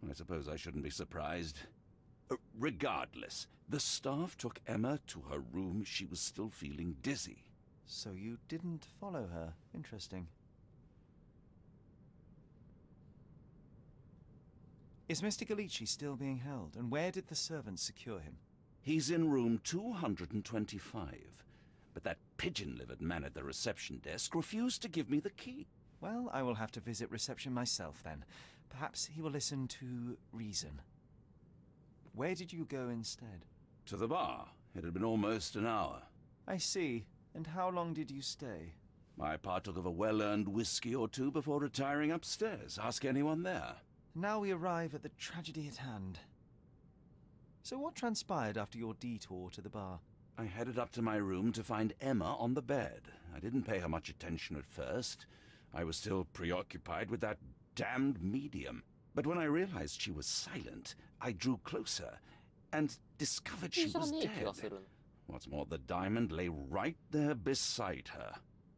I suppose I shouldn't be surprised. Regardless, the staff took Emma to her room. She was still feeling dizzy. So you didn't follow her. Interesting. Is Mr. Galici still being held, and where did the servants secure him? He's in room 225, but that pigeon-livered man at the reception desk refused to give me the key. Well, I will have to visit reception myself then. Perhaps he will listen to reason. Where did you go instead? To the bar. It had been almost an hour. I see. And how long did you stay? I partook of a well-earned whiskey or two before retiring upstairs. Ask anyone there. Now we arrive at the tragedy at hand. So what transpired after your detour to the bar? I headed up to my room to find Emma on the bed. I didn't pay her much attention at first. I was still preoccupied with that damned medium. But when I realized she was silent, I drew closer and discovered she was dead. What's more, the diamond lay right there beside her.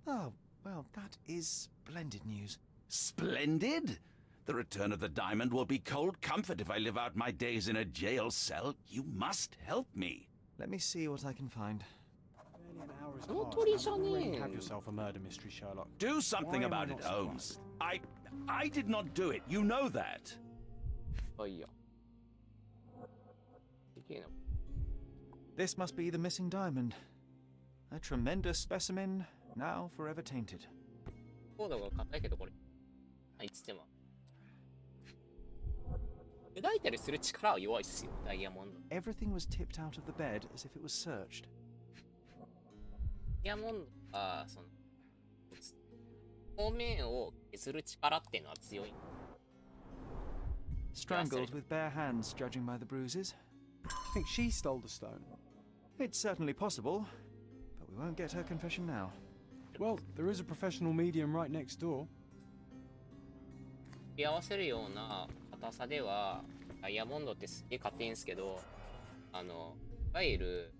Oh, well, that is splendid news. Splendid? The return of the diamond will be cold comfort if I live out my days in a jail cell. You must help me. Let me see what I can find. Barely an hour has passed. You already have yourself a murder mystery, Sherlock. Do something Why am I about it, not Holmes. surprised? I did not do it. You know that. Oh, yeah. This must be the missing diamond. A tremendous specimen, now forever tainted. コードが硬いけどこれ。いつでも。砕いたりする力は弱いっすよ、ダイヤモンド。Everything was tipped out of the bed as if it was searched. ダイヤモンドは、その、表面を削る力っていうのは強い。Strangled with bare hands, judging by the bruises. I think she stole the stone. It's certainly possible, but we won't get her confession now. Well, there is a professional medium right next door. 見合わせるような硬さではダイヤモンドってすげえ硬いんすけど、いわゆる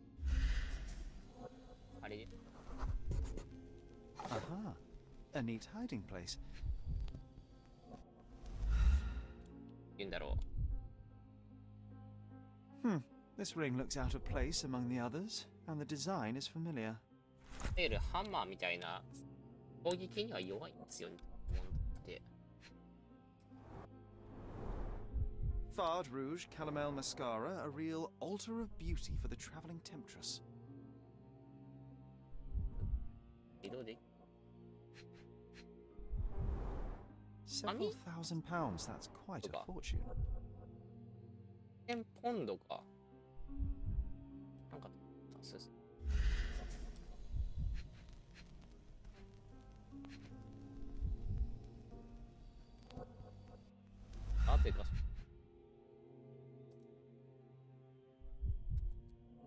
あれ Aha, a neat hiding place. 言うんだろう。This ring looks out of place among the others, and the design is familiar. いわゆるハンマーみたいな攻撃には弱いんですよね。Fard Rouge Caramel Mascara, a real altar of beauty for the travelling temptress. Several £1,000, that's quite a fortune. 1000ポンドか。なんか、そうです。あというか、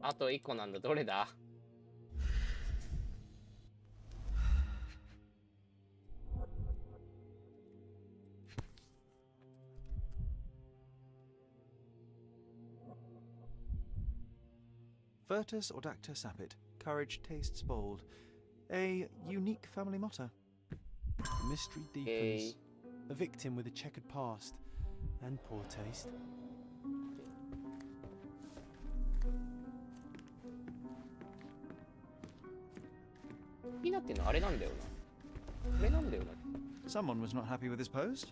あと1個なんだ、どれだ？Virtus Audacta Sapit, courage tastes bold. A unique family motto. The mystery deepens. A victim with a checkered past and poor taste. 気になってんのあれなんだよな。これなんだよな。Someone was not happy with his post.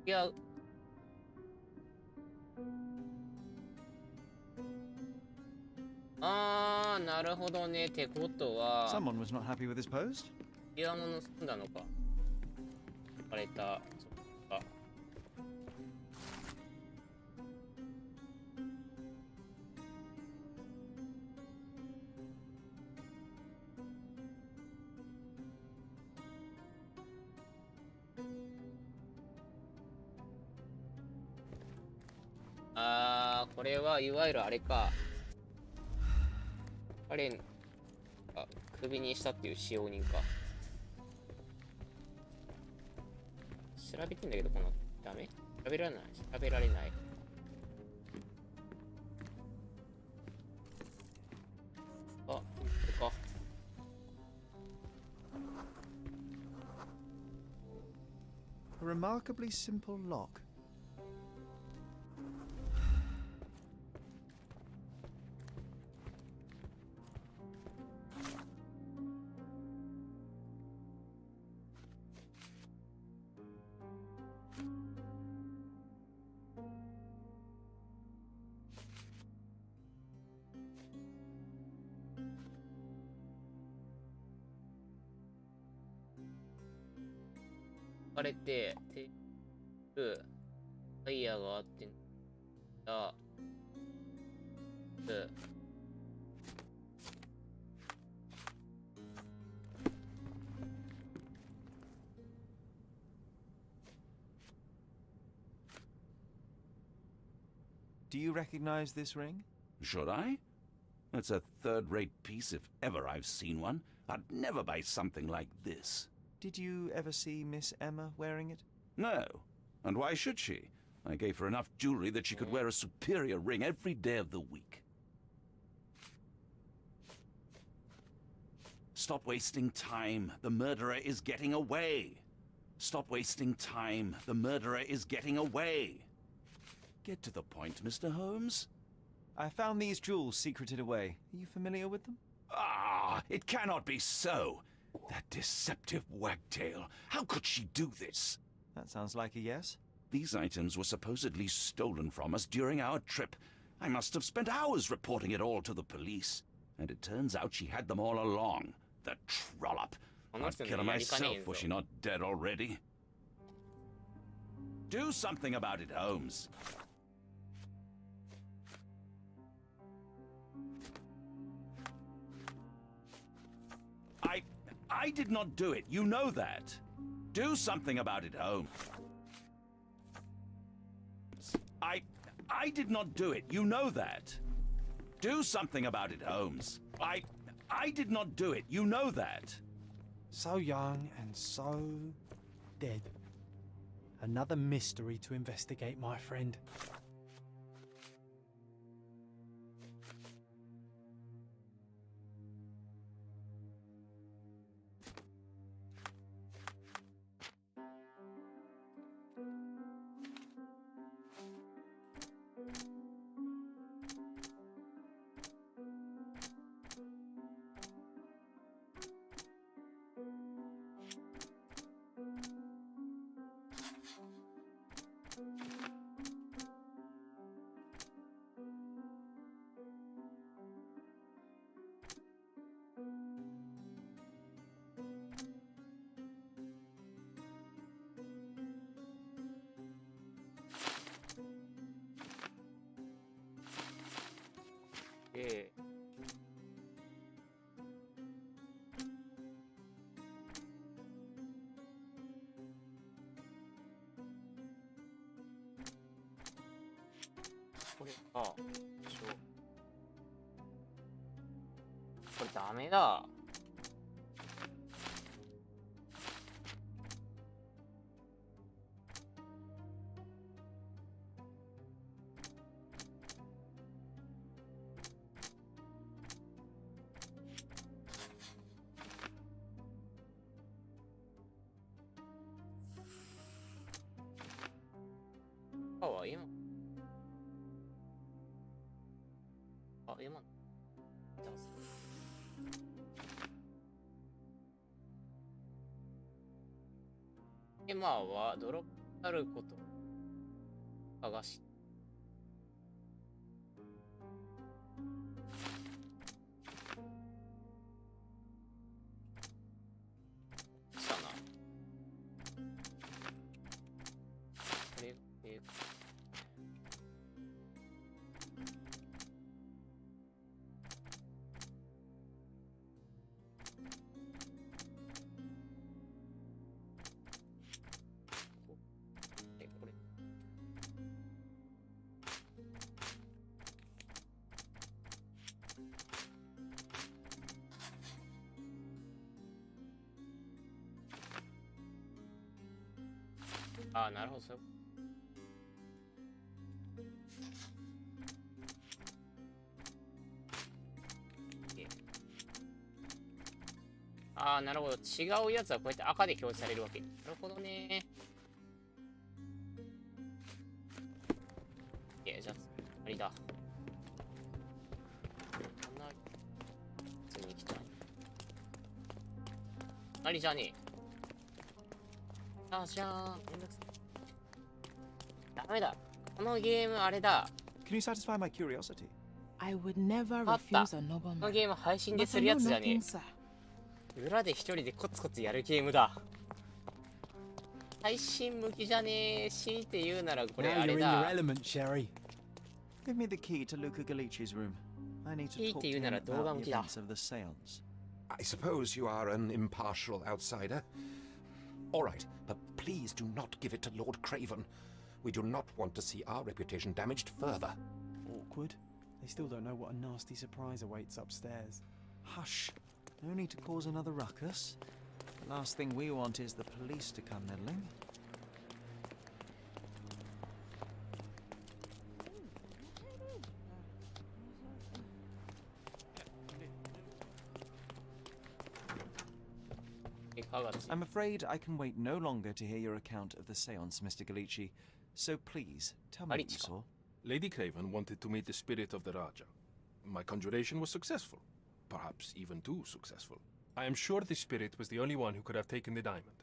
いや。あー、なるほどね。ってことは。Someone was not happy with his post. ピアノ盗んだのか。バレた。そっか。これはいわゆるあれか。彼がクビにしたっていう使用人か。調べてんだけど、このダメ？調べられない。調べられない。あ。remarkably simple lock. Are れて、テール、タイヤがあってんだ。Do you recognize this ring? Should I? It's a third-rate piece if ever I've seen one. I'd never buy something like this. Did you ever see Miss Emma wearing it? No. And why should she? I gave her enough jewelry that she could wear a superior ring every day of the week. Stop wasting time. The murderer is getting away. Stop wasting time. The murderer is getting away. Get to the point, Mr. Holmes. I found these jewels secreted away. Are you familiar with them? Ah, it cannot be so. That deceptive wagtail. How could she do this? That sounds like a yes. These items were supposedly stolen from us during our trip. I must have spent hours reporting it all to the police. And it turns out she had them all along. The trollop. I'd kill her myself, was she not dead already? Do something about it, Holmes. I did not do it. You know that. Do something about it, Holmes. I did not do it. You know that. Do something about it, Holmes. I did not do it. You know that. So young and so dead. Another mystery to investigate, my friend. Okay. Ah, sure. これダメだ。今。今。今はドロップあることを探し。したな。これ、あ、なるほど、そう。ああ、なるほど。違うやつはこうやって赤で表示されるわけ。なるほどね。ありだ。普通に行きたい。ありじゃねえ。あ、じゃあ、めんどくさい。ダメだ。このゲームあれだ。Can you satisfy my curiosity? I would never あった。 refuse a こ nobleman. のゲーム配信 But で I するや know つじゃね nothing, sir. え。裏で一人でコツコツやるゲームだ。配信向きじゃねえ。強いて言うならこれ Now あれ you're in your だ。 element, Sherry. Give me the key to Luca Galici's room. I need to いいっ talk て to 言うな him ら動画 about 向 the きだ。 events of the seance. I suppose you are an impartial outsider. All right, but please do not give it to Lord Craven. We do not want to see our reputation damaged further. Awkward. They still don't know what a nasty surprise awaits upstairs. Hush. No need to cause another ruckus. The last thing we want is the police to come meddling. I'm afraid I can wait no longer to hear your account of the seance, Mr. Galici. So please, tell me what you saw. Lady Craven wanted to meet the spirit of the Raja. My conjuration was successful. Perhaps even too successful. I am sure the spirit was the only one who could have taken the diamond.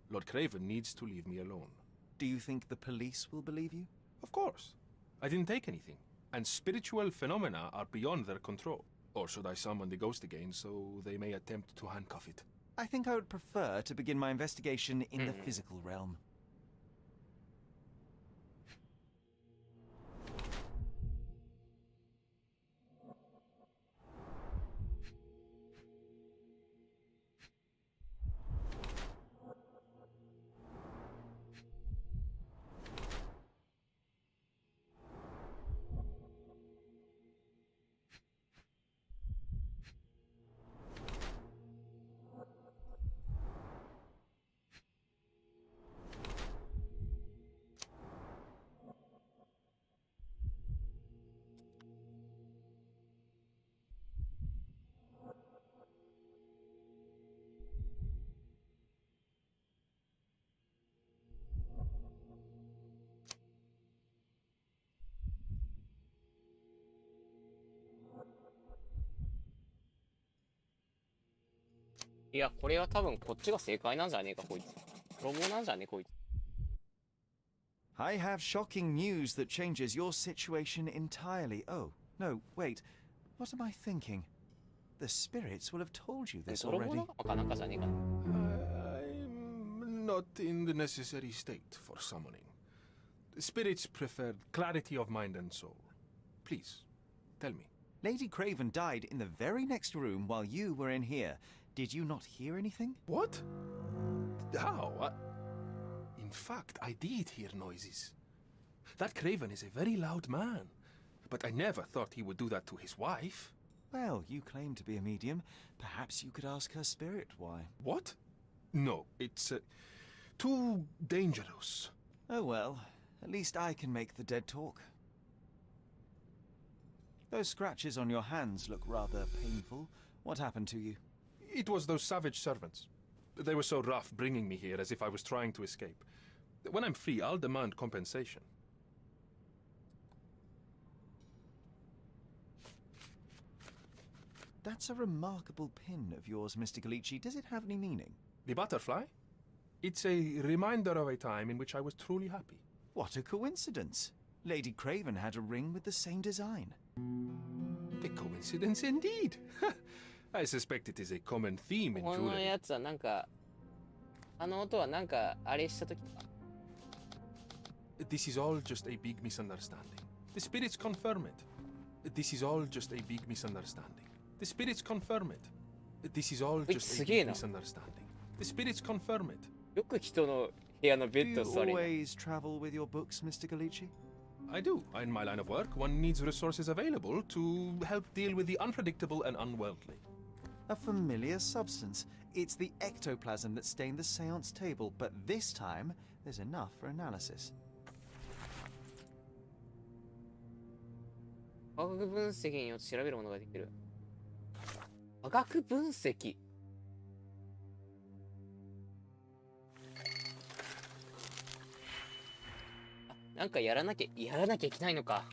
Lord Craven needs to leave me alone. Do you think the police will believe you? Of course. I didn't take anything. And spiritual phenomena are beyond their control. Or should I summon the ghost again so they may attempt to handcuff it? I think I would prefer to begin my investigation in the physical realm. I いや、これは多分こっちが正解なんじゃねえか、こいつ。泥棒なんじゃねえ、こいつ。I have shocking news that changes your situation entirely. Oh, no, wait. What am I thinking? The spirits will have told you this 泥棒 already. 仲間かなんかじゃねえかな。I'm not in the necessary state for summoning. Spirits prefer clarity of mind and soul. Please, tell me. Lady Craven died in the very next room while you were in here. Did you not hear anything? What? How? In fact, I did hear noises. That Craven is a very loud man. But I never thought he would do that to his wife. Well, you claim to be a medium. Perhaps you could ask her spirit why. What? No, it's too dangerous. Oh well, at least I can make the dead talk. Those scratches on your hands look rather painful. What happened to you? It was those savage servants. They were so rough bringing me here as if I was trying to escape. When I'm free, I'll demand compensation. That's a remarkable pin of yours, Mr. Galici. Does it have any meaning? The butterfly? It's a reminder of a time in which I was truly happy. What a coincidence. Lady Craven had a ring with the same design. A coincidence indeed. I suspect it is a common theme in この jewelry. やつはなんか、あの音はなんか、あれしたとき。This is all just a big misunderstanding. The spirits confirm it. This is all just a big misunderstanding. The spirits confirm it. This is all just a big misunderstanding. The spirits confirm it. よく人の部屋のベ Do ッ you ド座れる。 always travel with your books, Mr. Galici? I do. In my line of work, one needs resources available to help deal with the unpredictable and unworldly. A familiar substance. It's the ectoplasm that stained the seance table, but this time, there's enough for analysis. 化学分析によって調べるものができる。化学分析。なんかやらなきゃいけないのか。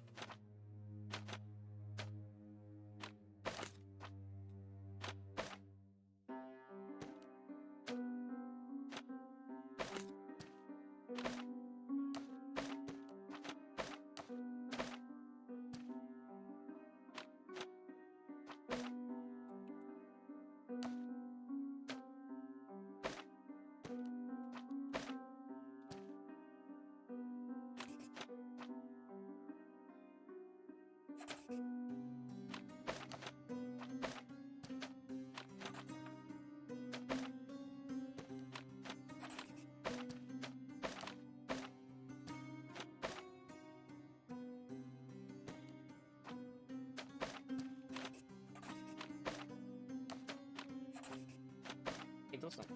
どうすんの？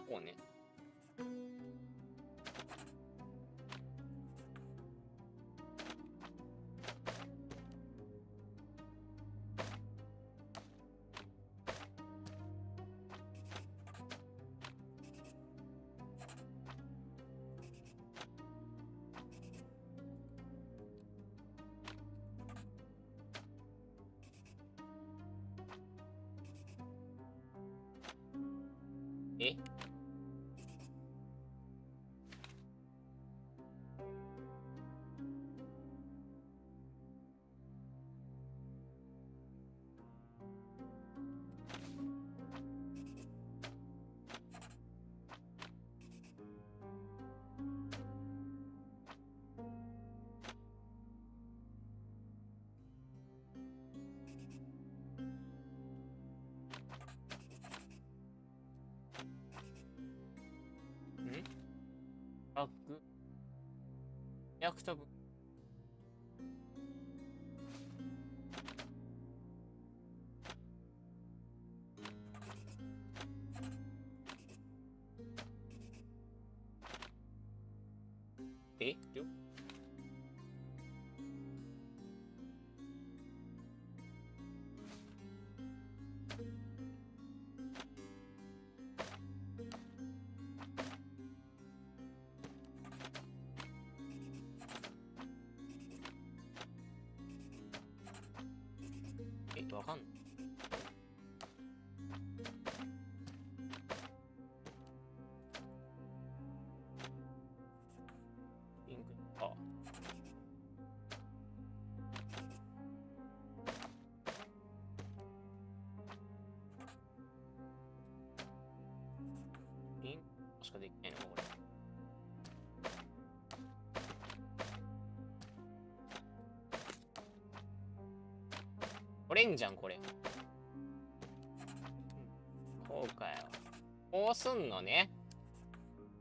こうね。え？役飛ぶ。え？わかんない。ピンクか。ピンクしかできないのかこれ。取れんじゃんこれ。こうかよ。こうすんのね。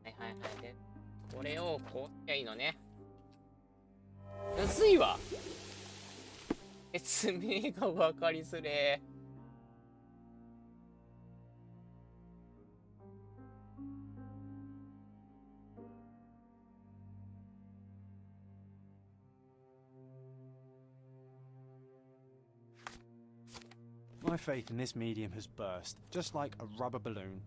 はいはいはい。で、これをこうしゃいいのね。むずいわ。説明が分かりづれー。My faith in this medium has burst, just like a rubber balloon.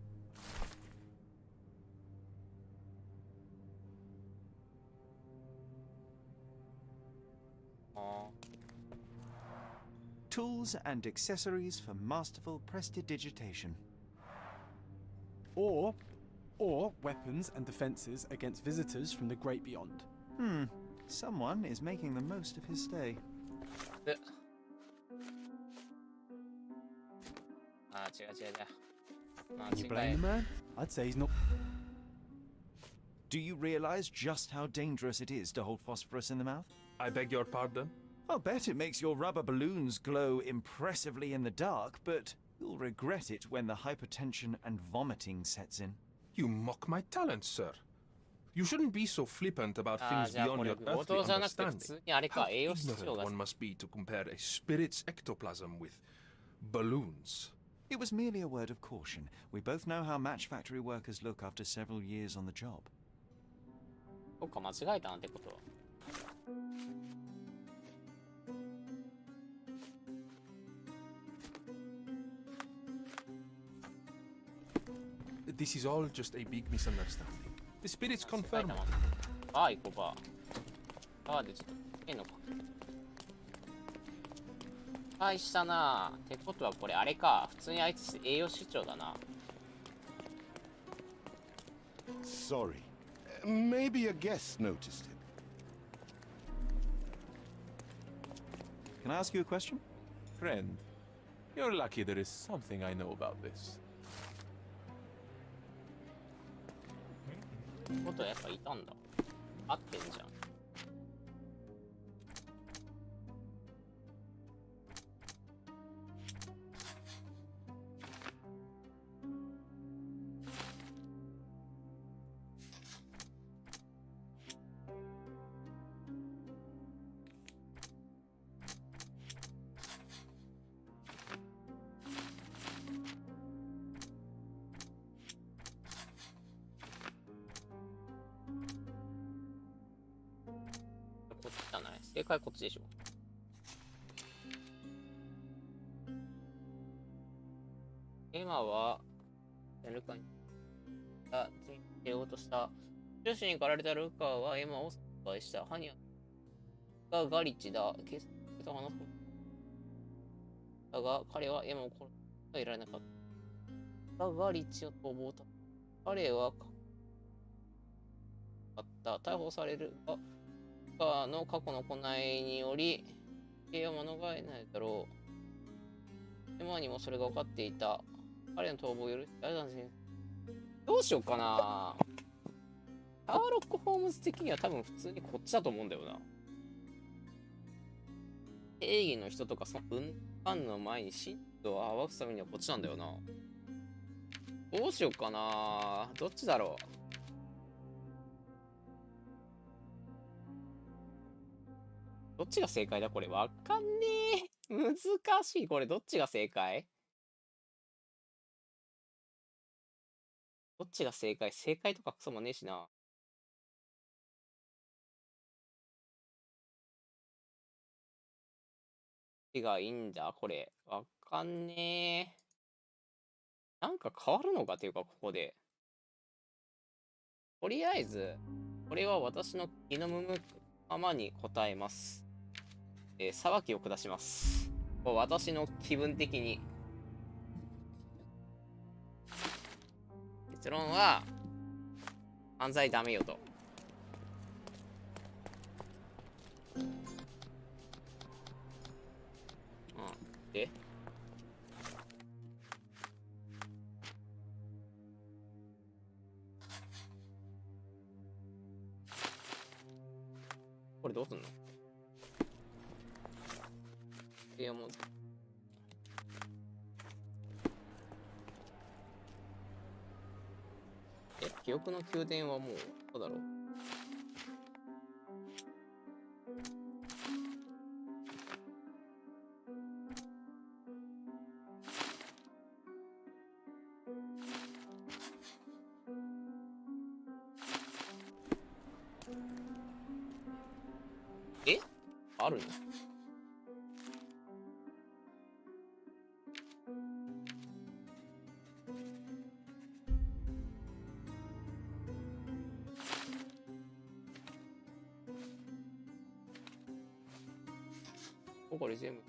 Tools and accessories for masterful prestidigitation. Or weapons and defenses against visitors from the great beyond. Someone is making the most of his stay. You blame the man? I'd say he's not. Do you realize just how dangerous it is to hold phosphorus in the mouth? I beg your pardon? I'll bet it makes your rubber balloons glow impressively in the dark, but you'll regret it when the hypertension and vomiting sets in. You mock my talent, sir. You shouldn't be so flippant about things beyond your earthly understanding. How ignorant one must be to compare a spirit's ectoplasm with balloons. It was merely a word of caution. We both know how match factory workers look after several years on the job. そっか、間違えたなんてこと。This is all just a big misunderstanding. The spirits confirm. バー行こう、バー。バーでちょっと変のか。失敗したな。ってことはこれあれか。普通にあいつ栄養失調だな。Sorry. Maybe a guest noticed him. Can I ask you a question? Friend, you're lucky there is something I know about this. ってことはやっぱいたんだ。合ってんじゃん。正解こっちでしょ。エマは、ルカに、ついてようとした。女子に駆られたルカはエマを殺害した。ハニャがガリッチだ。警察と話すだが、彼はエマを殺してはいられなかった。ガリッチの逃亡だ。彼は逮捕されるが、ルカの過去の行いにより、刑は免れないだろう。エマにもそれが分かっていた。彼の逃亡を許してあれだね。どうしようかな。シャーロック・ホームズ的には多分普通にこっちだと思うんだよな。正義の人とかその運搬の前に真実を暴くためにはこっちなんだよな。どうしようかな。どっちだろう。どっちが正解だこれ。わかんねえ。難しい。これどっちが正解？どっちが正解？正解とかクソもねえしな。どっちがいいんだこれ。わかんねえ。なんか変わるのかっていうか、ここで。とりあえず、これは私の気の向くままに答えます。裁きを下します。私の気分的に。結論は、犯罪ダメよと。でこれどうすんの？いやもう記憶の宮殿はもうどうだろう。あるの？これ全部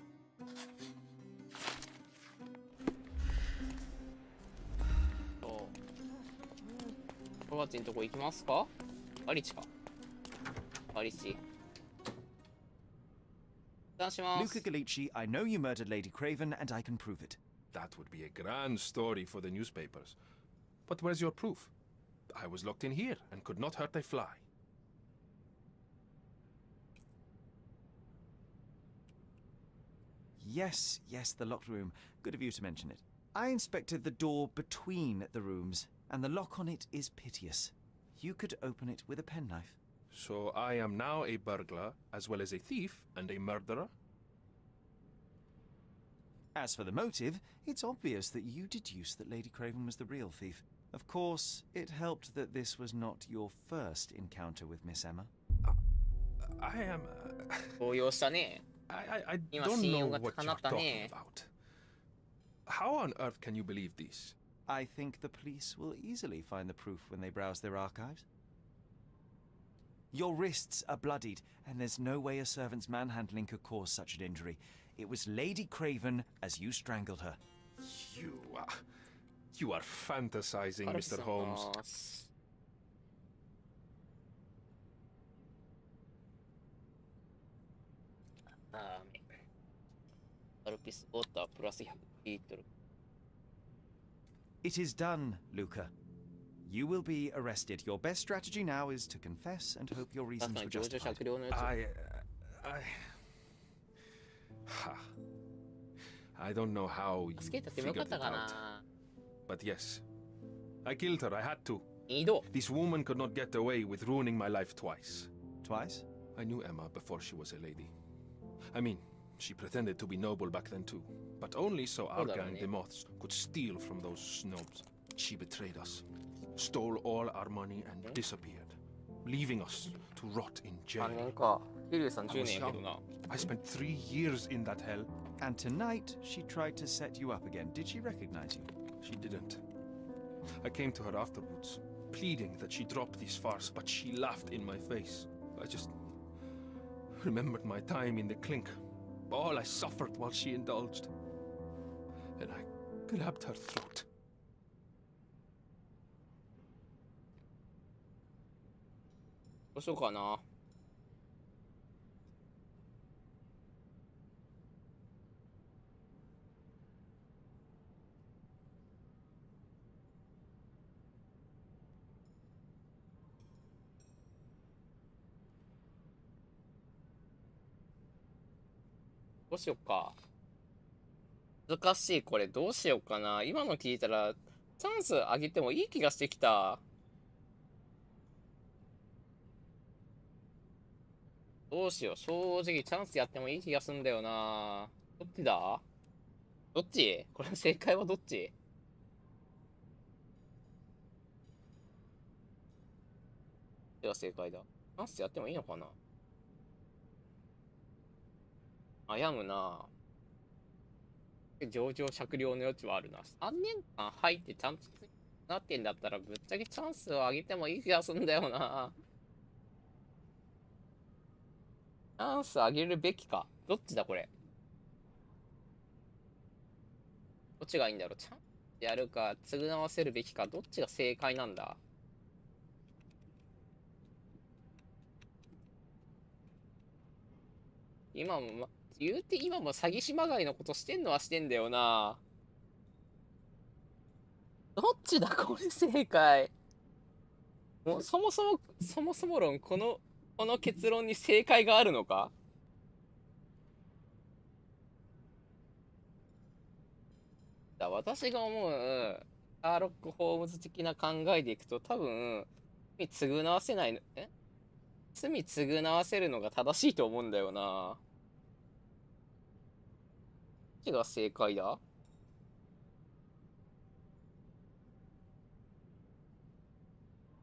ロバチのとこ行きますか？ガリチか。ガリチLuca Gallici, I know you murdered Lady Craven, and I can prove it. That would be a grand story for the newspapers. But where's your proof? I was locked in here and could not hurt a fly. Yes, the locked room. Good of you to mention it. I inspected the door between the rooms, and the lock on it is piteous. You could open it with a penknife. So I am now a burglar, as well as a thief and a murderer? As for the motive, it's obvious that you deduced that Lady Craven was the real thief. Of course, it helped that this was not your first encounter with Miss Emma. I am... I don't know what you're talking about. How on earth can you believe this? I think the police will easily find the proof when they browse their archives. Your wrists are bloodied, and there's no way a servant's manhandling could cause such an injury. It was Lady Craven as you strangled her. You are fantasizing, Mr. Holmes. It is done, Luca. You will be arrested. Your best strategy now is to confess and hope your reasons were justified. I don't know how you figured it out. But yes, I killed her. I had to. This woman could not get away with ruining my life twice. Twice? I knew Emma before she was a lady. I mean, she pretended to be noble back then too, but only so our gang, the Moths, could steal from those snobs. She betrayed us, stole all our money and disappeared, leaving us to rot in jail. 桐生さん10年やけどな。I spent 3 years in that hell. And tonight, she tried to set you up again. Did she recognize you? She didn't. I came to her afterwards, pleading that she drop this farce, but she laughed in my face. I just remembered my time in the clink, all I suffered while she indulged. And I grabbed her throat. どうしようかな。どうしよっか。難しい、これ。どうしようかな。今の聞いたら、チャンスあげてもいい気がしてきた。どうしよう。正直、チャンスやってもいい気がすんだよな。どっちだ？どっち？これ正解はどっち？では正解だ。チャンスやってもいいのかな？悩むな。上場酌量の余地はあるな。3年間入ってちゃんとなってんだったら、ぶっちゃけチャンスをあげてもいい気がすんだよな。チャンスあげるべきか。どっちだこれ。どっちがいいんだろう。チャンスやるか、償わせるべきか、どっちが正解なんだ。今も、言うて今も詐欺師まがいのことしてんのはしてんだよな。どっちだこれ正解。もうそもそも論、この結論に正解があるのか？私が思う、シャーロック・ホームズ的な考えでいくと、多分、罪償わせないの、罪償わせるのが正しいと思うんだよな。どっちが正解だ？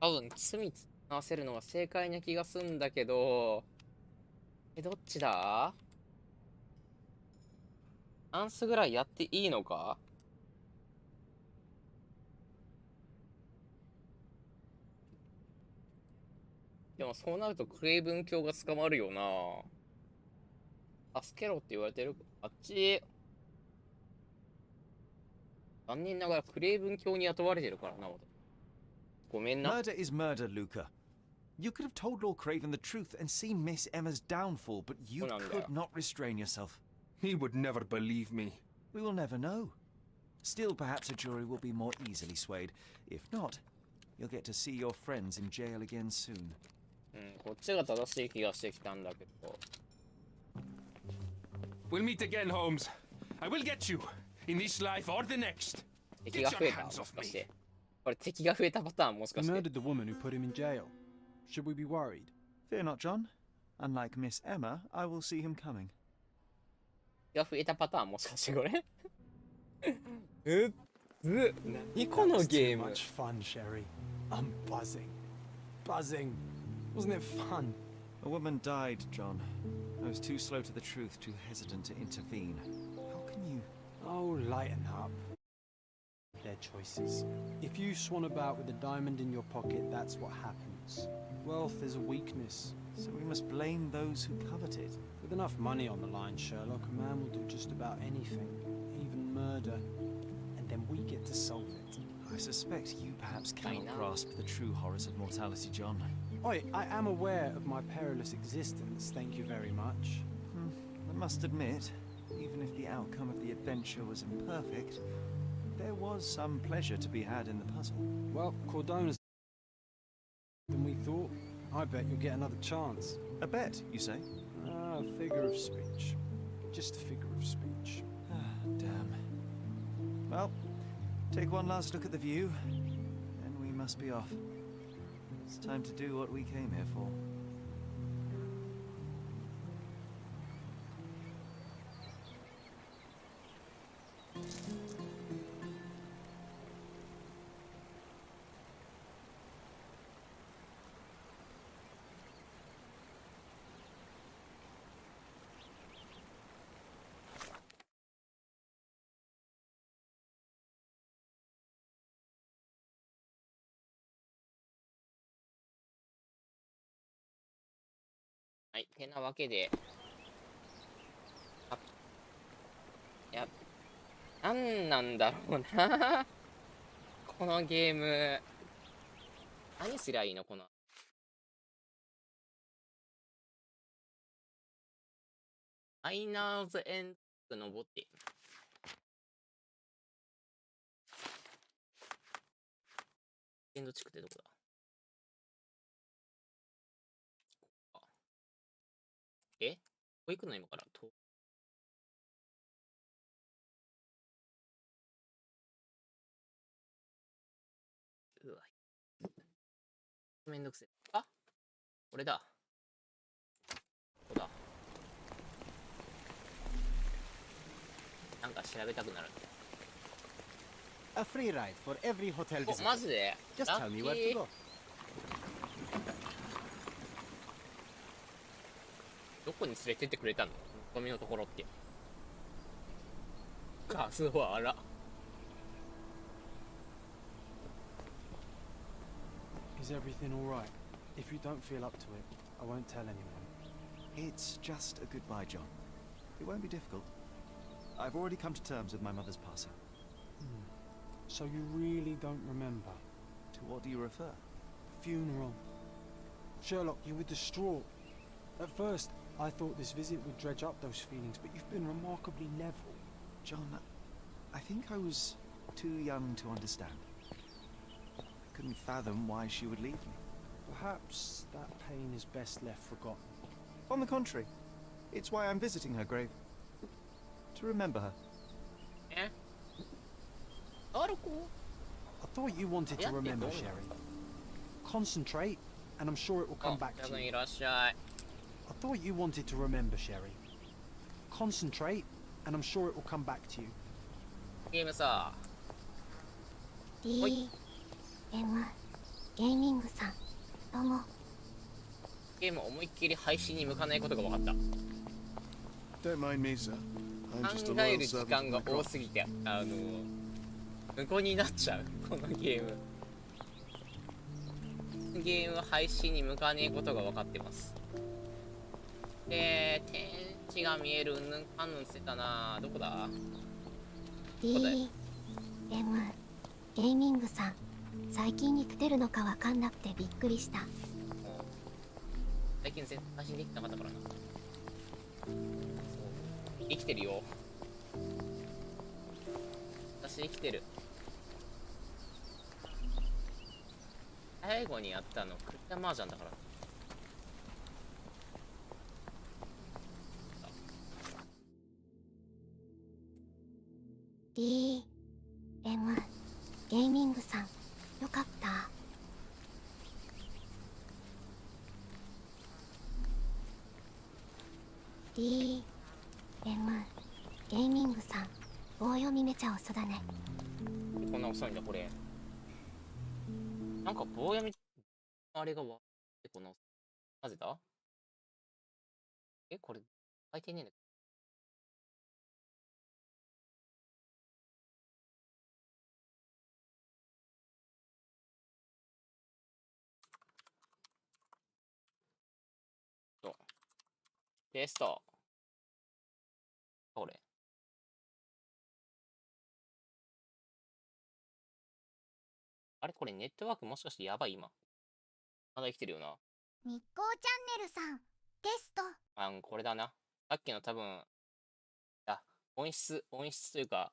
多分、罪償わせるのが正解な気がすんだけど、どっちだ？チャンスぐらいやっていいのか？でもそうなるとクレイブン卿が捕まるよな。助けろって言われてる。あっち。残念ながらクレイブン卿に雇われてるからな。ごめんな。Murder is murder, Luca. You could have told Lord Craven the truth and seen Miss Emma's downfall, but you could not restrain yourself. He would never believe me. We will never know. Still, perhaps a jury will be more easily swayed. If not, you'll get to see your friends in jail again soon. こっちが正しい気がしてきたんだけど。We'll meet again, Holmes. I will get you in this life or the next. 敵が増えたもしかして。これ敵が増えたパターンもしかして。He murdered the woman who put him in jail. Should we be worried? Fear not, John. Unlike Miss Emma, I will see him coming. 敵が増えたパターンもしかしてこれ。何このゲーム。Much fun, Sherry. I'm buzzing. Buzzing. Wasn't it fun? A woman died, John. I was too slow to the truth, too hesitant to intervene. How can you... Oh, lighten up. Their choices. If you swan about with a diamond in your pocket, that's what happens. Wealth is a weakness. So we must blame those who covet it. With enough money on the line, Sherlock, a man will do just about anything, even murder. And then we get to solve it. I suspect you perhaps cannot grasp the true horrors of mortality, John. Oi, I am aware of my perilous existence, thank you very much. I must admit, even if the outcome of the adventure was imperfect, there was some pleasure to be had in the puzzle. Well, Cordona's than we thought. I bet you'll get another chance. A bet, you say? Ah, a figure of speech. Just a figure of speech. Ah, damn. Well, take one last look at the view, then we must be off. It's time to do what we came here for. はい、てなわけで、いや、なんなんだろうなこのゲーム。何すりゃいいのこの。マイナーズエンド登って。エンド地区ってどこだ。ここ行くの今からと。うわ。めんどくせえ。あ、これだ。ここだ。なんか調べたくなる。A free ride for every hotel お、 visitor. マジで Just tell me where to go. どこに連れてってくれたのゴミのところって。ガスはあら。Is everything all right? If you don't feel up to it, I won't tell anyone. It's just a goodbye, John. It won't be difficult. I've already come to terms with my mother's passing. So you really don't remember? To what do you refer? The funeral. Sherlock, you were distraught. At first, I thought this visit would dredge up those feelings, but you've been remarkably level. John, I think I was too young to understand. I couldn't fathom why she would leave me. Perhaps that pain is best left forgotten. On the contrary, it's why I'm visiting her grave. To remember her. Eh? I thought you wanted to remember, Sherry. Concentrate, and I'm sure it will come back to you. I thought you wanted to remember, Sherry. Concentrate, and I'm sure it will come back to you. ゲームさ。DM ゲーミングさん、どうも。ゲーム思いっきり配信に向かないことが分かった。 Don't mind me, sir. I'm just a 考え loyal る時 servant 間 of が my 多 craft. すぎて、無効になっちゃうこのゲーム。ゲーム配信に向かねえことが分かってます。天地が見えるうんぬんかんぬんしてたな。どこだ。 DM ゲーミングさん、最近に来てるのかわかんなくてびっくりした。最近配信できてなかったからな。生きてるよ。私生きてる。最後にやったのクリア麻雀だから。DM ゲーミングさん、よかった。DM ゲーミングさん、棒読みめちゃ遅だね。こんな遅いんだこれ。なんか棒読みあれがわってこのなぜだ。これ書いてねえんだ。テスト。これ。あれこれネットワークもしかしてやばい今。まだ生きてるよな。日光チャンネルさん、テスト。これだな。さっきの多分、音質というか、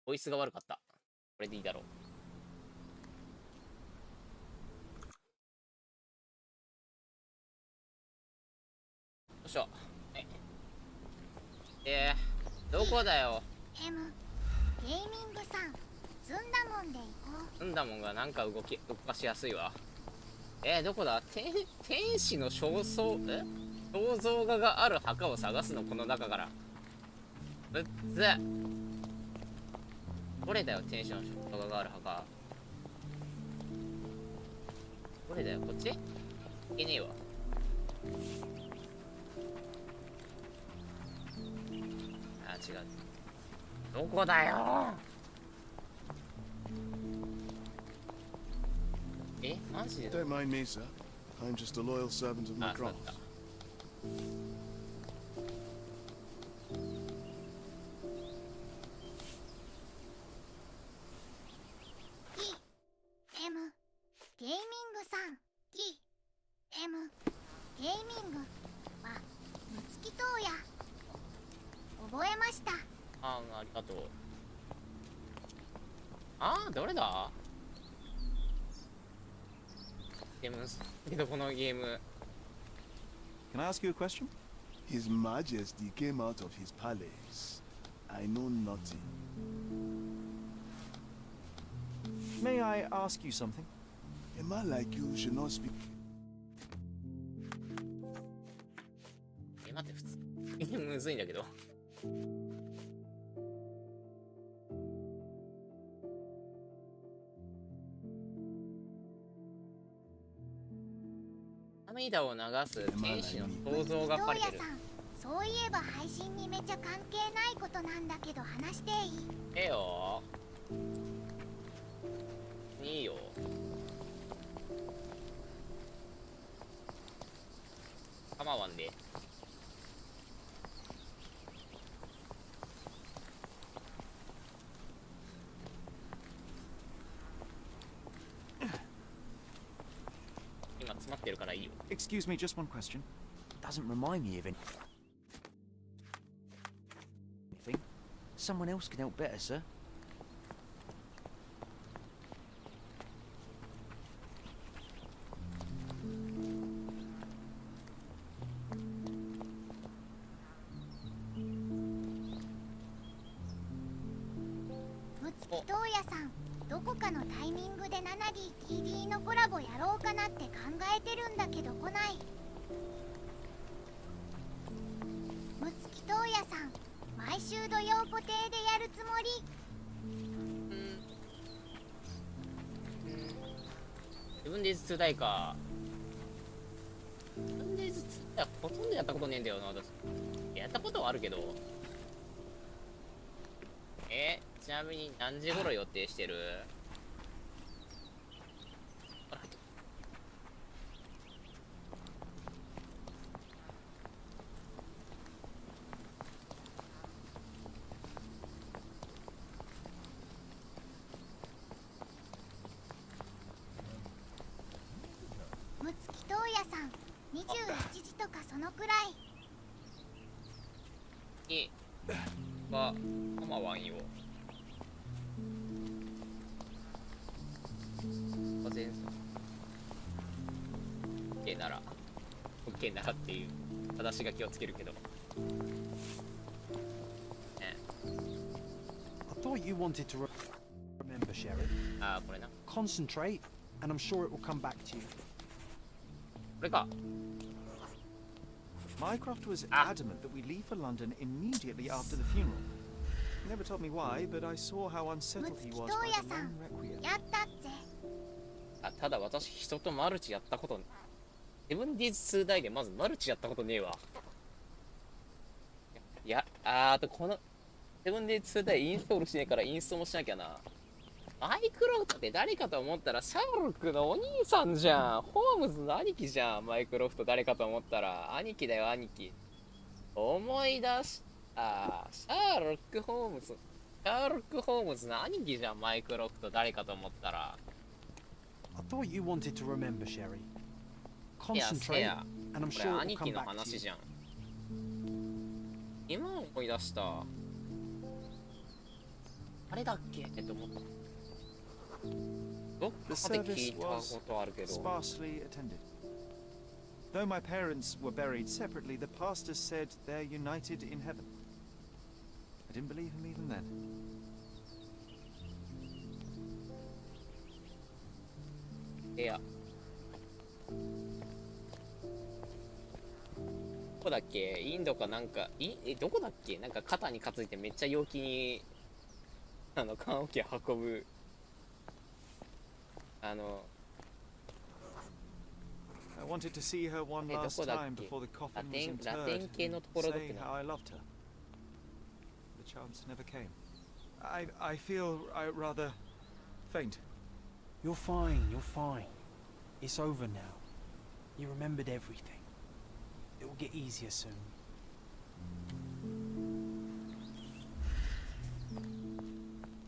ボイスが悪かった。これでいいだろう。よいしょ。どこだよ。ゲーミングさん、ずんだもんで行こう。ずんだもんがなんか動かしやすいわ。どこだ。天使の肖像画がある墓を探すのこの中から。ぶっつ。どれだよ天使の肖像画がある墓。どれだよこっち？いけねえわ。違う。どこだよ。マジで。Don't mind me, sir. I'm just a loyal servant of my craft. ゲーミングさん、ゲーミングはむつきとうや。覚えました。ありがとう。どれだ？ゲームけどこのゲーム。Can I ask you a question? His Majesty came out of his palace. I know nothing. May I ask you something? A man like you should not speak. 待って、普通にむずいんだけど。涙を流す天使の銅像が描かれてる。そういえば配信にめちゃ関係ないことなんだけど話していい？ええよ。いいよ。構わんで。今詰まってるからいいよ。Excuse me, just one question. Doesn't remind me of anything. Someone else can help better, sir.どこかのタイミングで 7DTD のコラボやろうかなって考えてるんだけど来ない。むつきとうやさん、毎週土曜ポテーでやるつもり。自分で2代か。自分で2代ほとんどやったことねえんだよな、私。やったことはあるけど。ちなみに何時頃予定してる？むつきとうやさん、21時とかそのくらい。には構わんよ。全然 OK なら OK ならっていう正し書きをつけるけど、I thought you wanted to remember, Sherry. これな。 Concentrate, and I'm sure it will come back to you. これか。Mycroft was adamant that we leave for London immediately after the funeral. He never told me why, but I saw how unsettled he was by the long requiem. やったって。ただ私人とマルチやったことセブンディーズ2代でまずマルチやったことねえわ。いやあとこのセブンディーズ2代インストールしねえからインストもしなきゃな。マイクロフトって誰かと思ったらシャーロックのお兄さんじゃん。ホームズの兄貴じゃん。マイクロフト誰かと思ったら兄貴だよ、兄貴。思い出したシャーロック・ホームズ。シャーロック・ホームズの兄貴じゃん。マイクロフト誰かと思ったら。I thought you wanted to remember, Sherry. Concentrate, and I'm sure it will 兄貴 come の back to 話 you. じゃん。今思い出した。あれだっけと思った。どっかで聞いたことあるけど。Sparsely attended. Though my parents were buried separately, the pastor said they're united in heaven. I didn't believe him even then. いや。どこだっけ？インドかなんか、どこだっけ？なんか肩に担いでめっちゃ陽気に、棺桶運ぶ、I wanted to see her one last time before the coffin was interred and say how I loved her. The chance never came. I feel rather faint. You're fine, you're fine. It's over now. You remembered everything. It will get easier soon.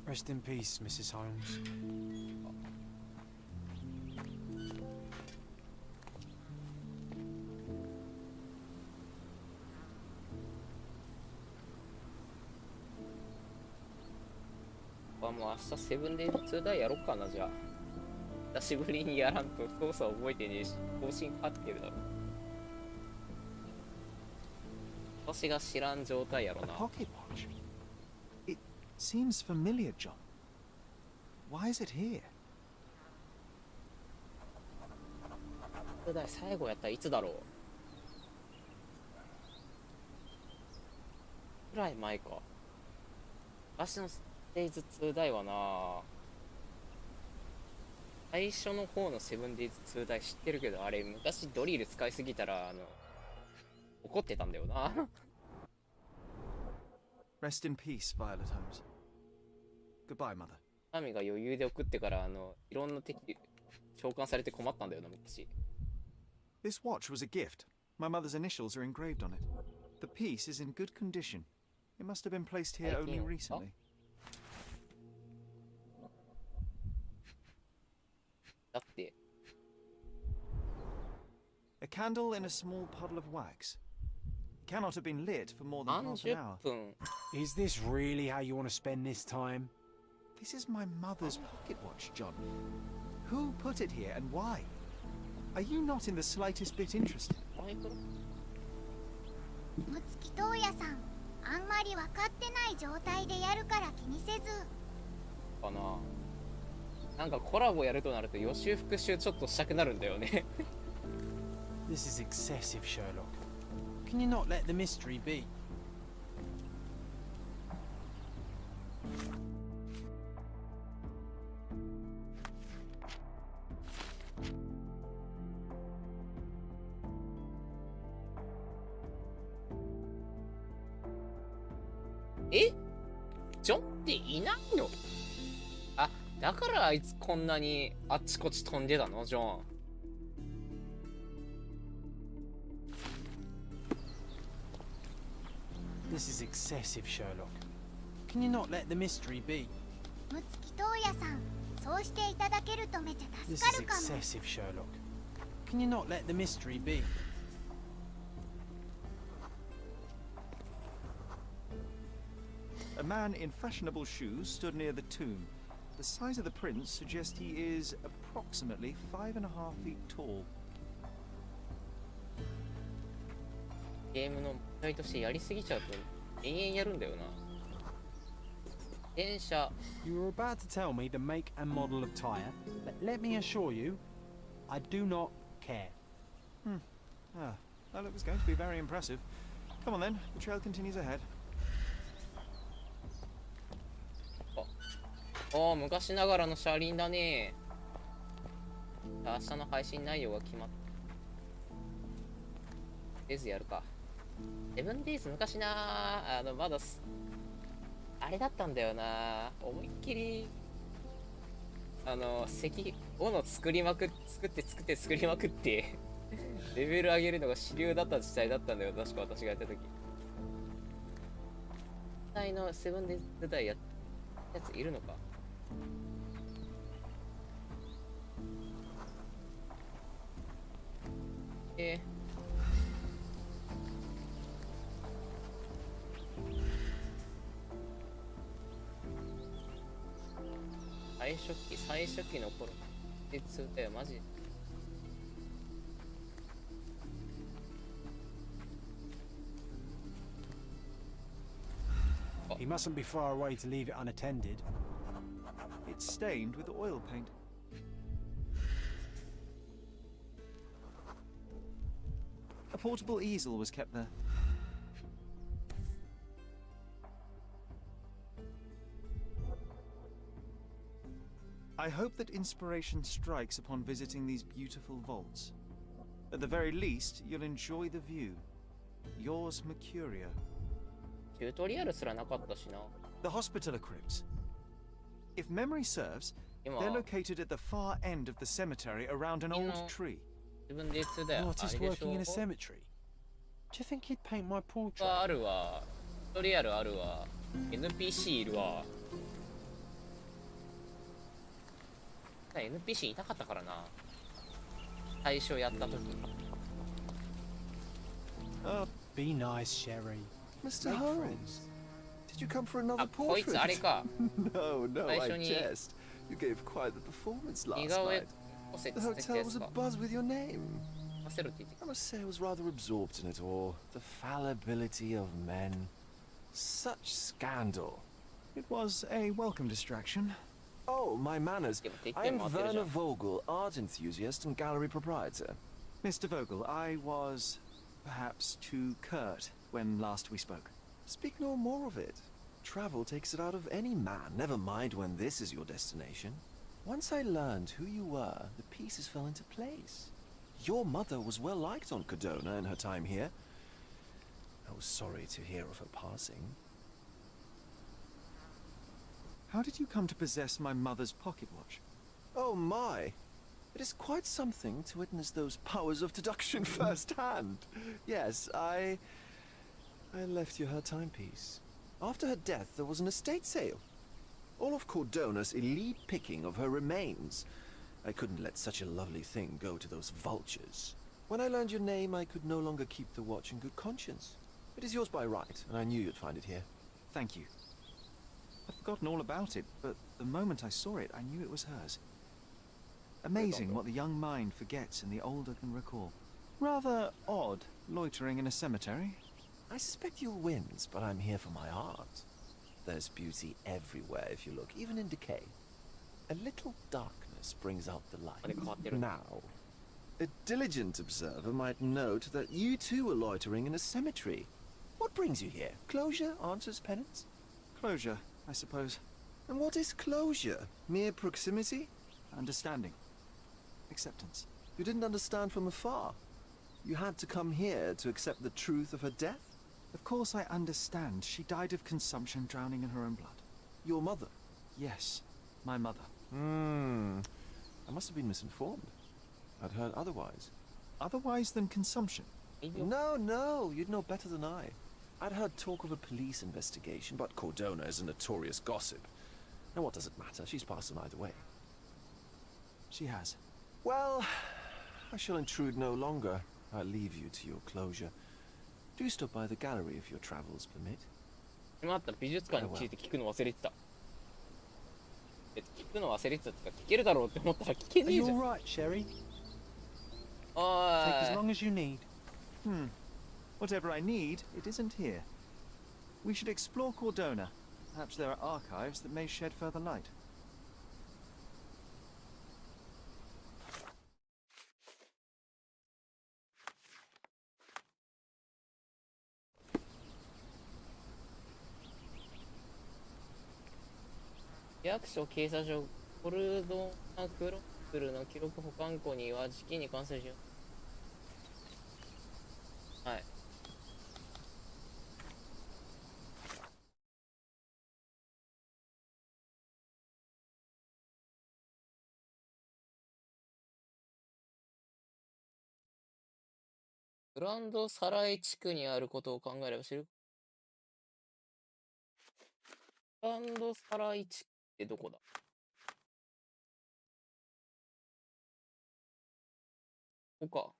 Rest in peace, Mrs. Holmes. もう明日セブンデイズ2ダイやろっかな。じゃあ久しぶりにやらんと操作覚えてねえし、更新かかってるだろ。私が知らん状態やろな。 Pocket watch? It seems familiar, John. Why is it here? 2ダイ最後やったらいつだろう。くらい前か。私のデイズ2ダイはな、最初の方のセブンデイズ2ダイ知ってるけど、あれ昔ドリル使いすぎたら怒ってたんだよな。Rest in peace, Violet Holmes. Goodbye, mother. 民が余裕で送ってからいろんな敵召喚されて困ったんだよな昔。This watch was a gift. My mother's initials are engraved on it. The piece is in good condition. It must have been placed here only recently. だって。 A candle in a small puddle of wax. It cannot have been lit for more than half an hour. Is this really how you want to spend this time? This is my mother's pocket watch, John. Who put it here and why? Are you not in the slightest bit interested? むつきとうやさん、あんまり分かってない状態でやるから気にせず。かな。なんかコラボやるとなると予習復習ちょっとしたくなるんだよね。This is excessive, Sherlock. Can you not let the mystery be? Eh? ジョンっていないの？あ、だからあいつこんなにあっちこっち飛んでたの、ジョン。This is excessive, Sherlock. Can you not let the mystery be? むつきとうやさん、そうしていただけるとめちゃ This 助か is るかも。 excessive, Sherlock. Can you not let the mystery be? A man in fashionable shoes stood near the tomb. The size of the prints suggests he is approximately 5.5 feet tall. ゲームの問題としてやりすぎちゃうと延々やるんだよな。電車。 You were about to tell me the make and model of tyre, but let me assure you, I do not care. Ah, that was going to be very impressive. Come on then, the trail continues ahead. ああ、昔ながらの車輪だね。明日の配信内容が決まった。デイズやるか。セブンデイズ昔な、まだあれだったんだよな。思いっきり斧作りまくってレベル上げるのが主流だった時代だったんだよ。確か私がやった時。実際のセブンデイズ時代やついるのか。最初期の頃で2だよマジ。He mustn't be far away to leave it unattended. It's stained with oil paint. A portable easel was kept there. I hope that inspiration strikes upon visiting these beautiful vaults. At the very least, you'll enjoy the view. Yours, Mercurio. チュートリアルすらなかったしな。 The Hospitaller Crypts. If memory serves, they're located at the far end of the cemetery around an old tree. What is working in a cemetery? Do you think he'd paint my portrait? あるわ。トリアルあるわ。NPC いるわ。NPC いなかったからな。最初やった時。Be nice, Sherry. Mr. Holmes, did you come for another あ、こい portrait? つあれか。 No, no, 最 I 初に jest. You gave quite the performance 似 last 顔絵 night. を設 The 置したや hotel つ was か。 abuzz with your name. させろって言ってき I must say I was rather absorbed in it all. The fallibility of men. Such scandal. It was a welcome distraction. Oh, my manners. た。でも I am 回ってるじゃ Werner ん。 Vogel, art enthusiast and gallery proprietor. Mr. Vogel, I was perhaps too curt when last we spoke. Speak no more of it. Travel takes it out of any man, never mind when this is your destination. Once I learned who you were, the pieces fell into place. Your mother was well liked on Cadona in her time here. I was sorry to hear of her passing. How did you come to possess my mother's pocket watch? Oh my! It is quite something to witness those powers of deduction firsthand. Yes, I left you her timepiece. After her death, there was an estate sale. All of Cordona's elite picking of her remains. I couldn't let such a lovely thing go to those vultures. When I learned your name, I could no longer keep the watch in good conscience. It is yours by right, and I knew you'd find it here. Thank you. I'd forgotten all about it, but the moment I saw it, I knew it was hers. Amazing what the young mind forgets and the older can recall. Rather odd, loitering in a cemetery. I suspect you'll win, but I'm here for my art. There's beauty everywhere if you look, even in decay. A little darkness brings out the light. Now, a diligent observer might note that you too were loitering in a cemetery. What brings you here? Closure answers penance? Closure, I suppose. And what is closure? Mere proximity? Understanding. Acceptance. You didn't understand from afar. You had to come here to accept the truth of her death? Of course I understand. She died of consumption, drowning in her own blood. Your mother? Yes, my mother. I must have been misinformed. I'd heard otherwise. Otherwise than consumption? No, no, you'd know better than I. I'd heard talk of a police investigation, but Cordona is a notorious gossip. And what does it matter? She's passed on either way. She has. Well, I shall intrude no longer. I'll leave you to your closure. Do stop by the gallery if your travels permit. 今あった美術館について聞くの忘れてた。聞くの忘れてたってか聞けるだろうって思ったら聞けねえじゃん。 Are you all right, Sherry? Take お as ーい。 long as you need. Whatever I need, it isn't here. We should explore Cordona. Perhaps there are archives that may shed further light.「市役所警察署コルドナクロックルの記録保管庫には事件に関する情報」はい。グランドサライ地区にあることを考えれば知る。グランドサライ地区ってどこだ？ここか。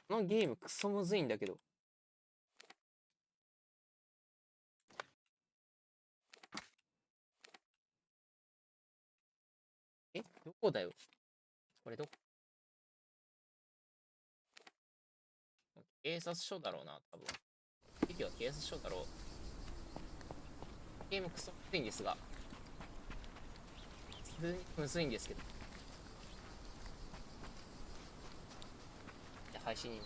このゲームクソむずいんだけど。どこだよ。これどこ？警察署だろうな、多分。駅は警察署だろう。ゲームクソむずいんですが。普通にむずいんですけど。じゃあ配信に。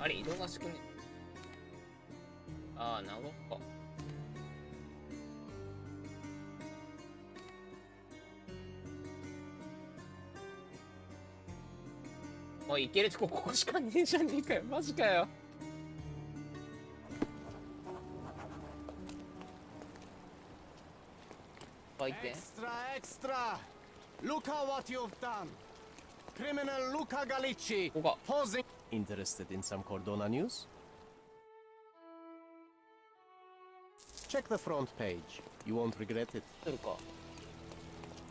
あれ移動が仕組み。ああ、なるほど。おい、行けるとこここしかねえじゃねえかよ。マジかよ。Extra, extra! Look at what you've done! Criminal Luca Gallicci posing. Interested in some Cordona news? Check the front page. You won't regret it.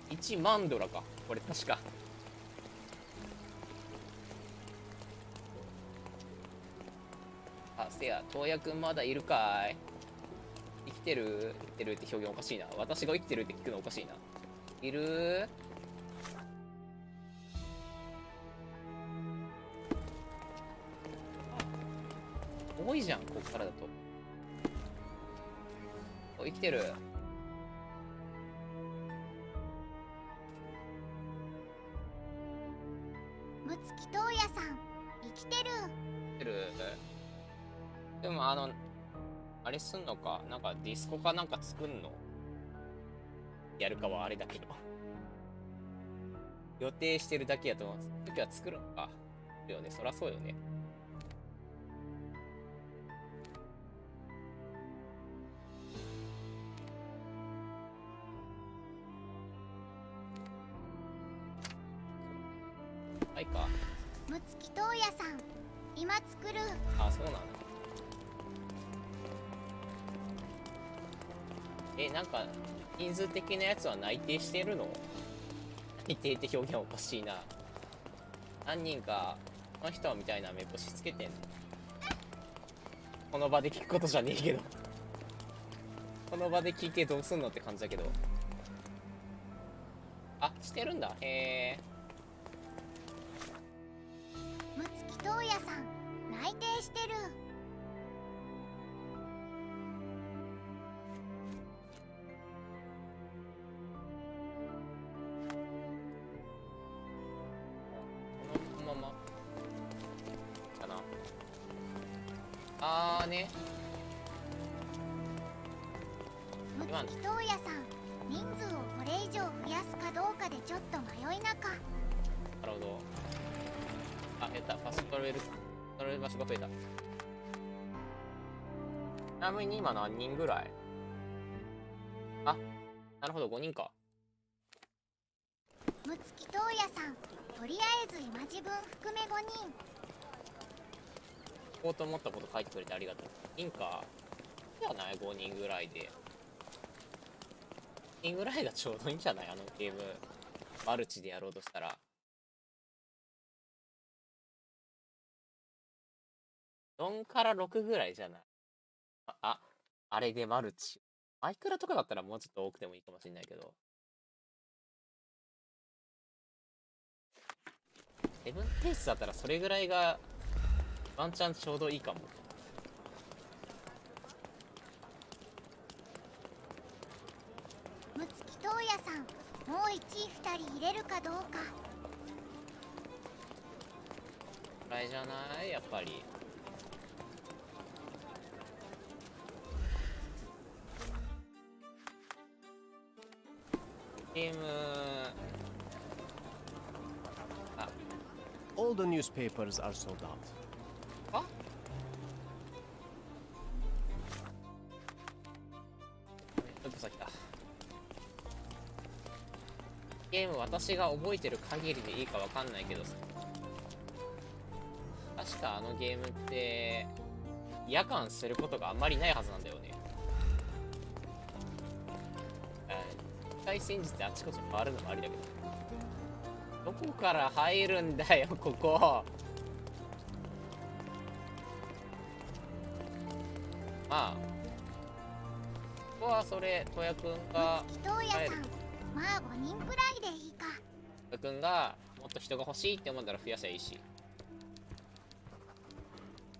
1万ドラか。これ確か。あ、せや、東野くんまだいるかい。生きてる生きてるって表現おかしいな。私が生きてるって聞くのおかしいな。いる多いじゃん、こっからだと。お、生きてる。むつきとうやさん、生きてる。生きてる。でもあれすんのか、なんかディスコかなんか作んのやるかはあれだけど予定してるだけやと思う。その時は作るのかよね。そらそうよね。はいか。むつきとうやさん、今作る。あ、そうなの。なんか人数的なやつは内定してるの？内定って表現おかしいな。何人かこの人はみたいな目星つけてんの。この場で聞くことじゃねえけどこの場で聞いてどうすんのって感じだけど。あ、してるんだ。へえ。むつきとうやさん、内定してる。ね。むつきとうやさん、人数をこれ以上増やすかどうかでちょっと迷いなか。なるほど。あ、やった。パス取れる場所が増えた。ちなみに今何人ぐらい？あ、なるほど、5人か。むつきとうやさん、とりあえず今自分含め5人。聞こうと思ったこと書いてくれてありがとう。いいんか。じゃない5人ぐらいで。5人ぐらいがちょうどいいんじゃない？あのゲームマルチでやろうとしたら。4から6ぐらいじゃない？あれでマルチ。マイクラとかだったらもうちょっと多くてもいいかもしれないけど。セブンペースだったらそれぐらいがワンチャンちょうどいいかも。むつきとうやさん、もう1、2人入れるかどうか。ぐらいじゃない？やっぱり。ゲーム。All the newspapers are sold out. あ？ちょっと先だ。ゲーム私が覚えてる限りでいいかわかんないけどさ。確かあのゲームって夜間することがあんまりないはずなんだよね。対戦術であちこち回るのもありだけど。どこから入るんだよ、ここ。まあ。ここはそれ、とやくんが。むつきとうやさん、まあ5人くらいでいいか。とやくんがもっと人が欲しいって思ったら増やしゃいいし。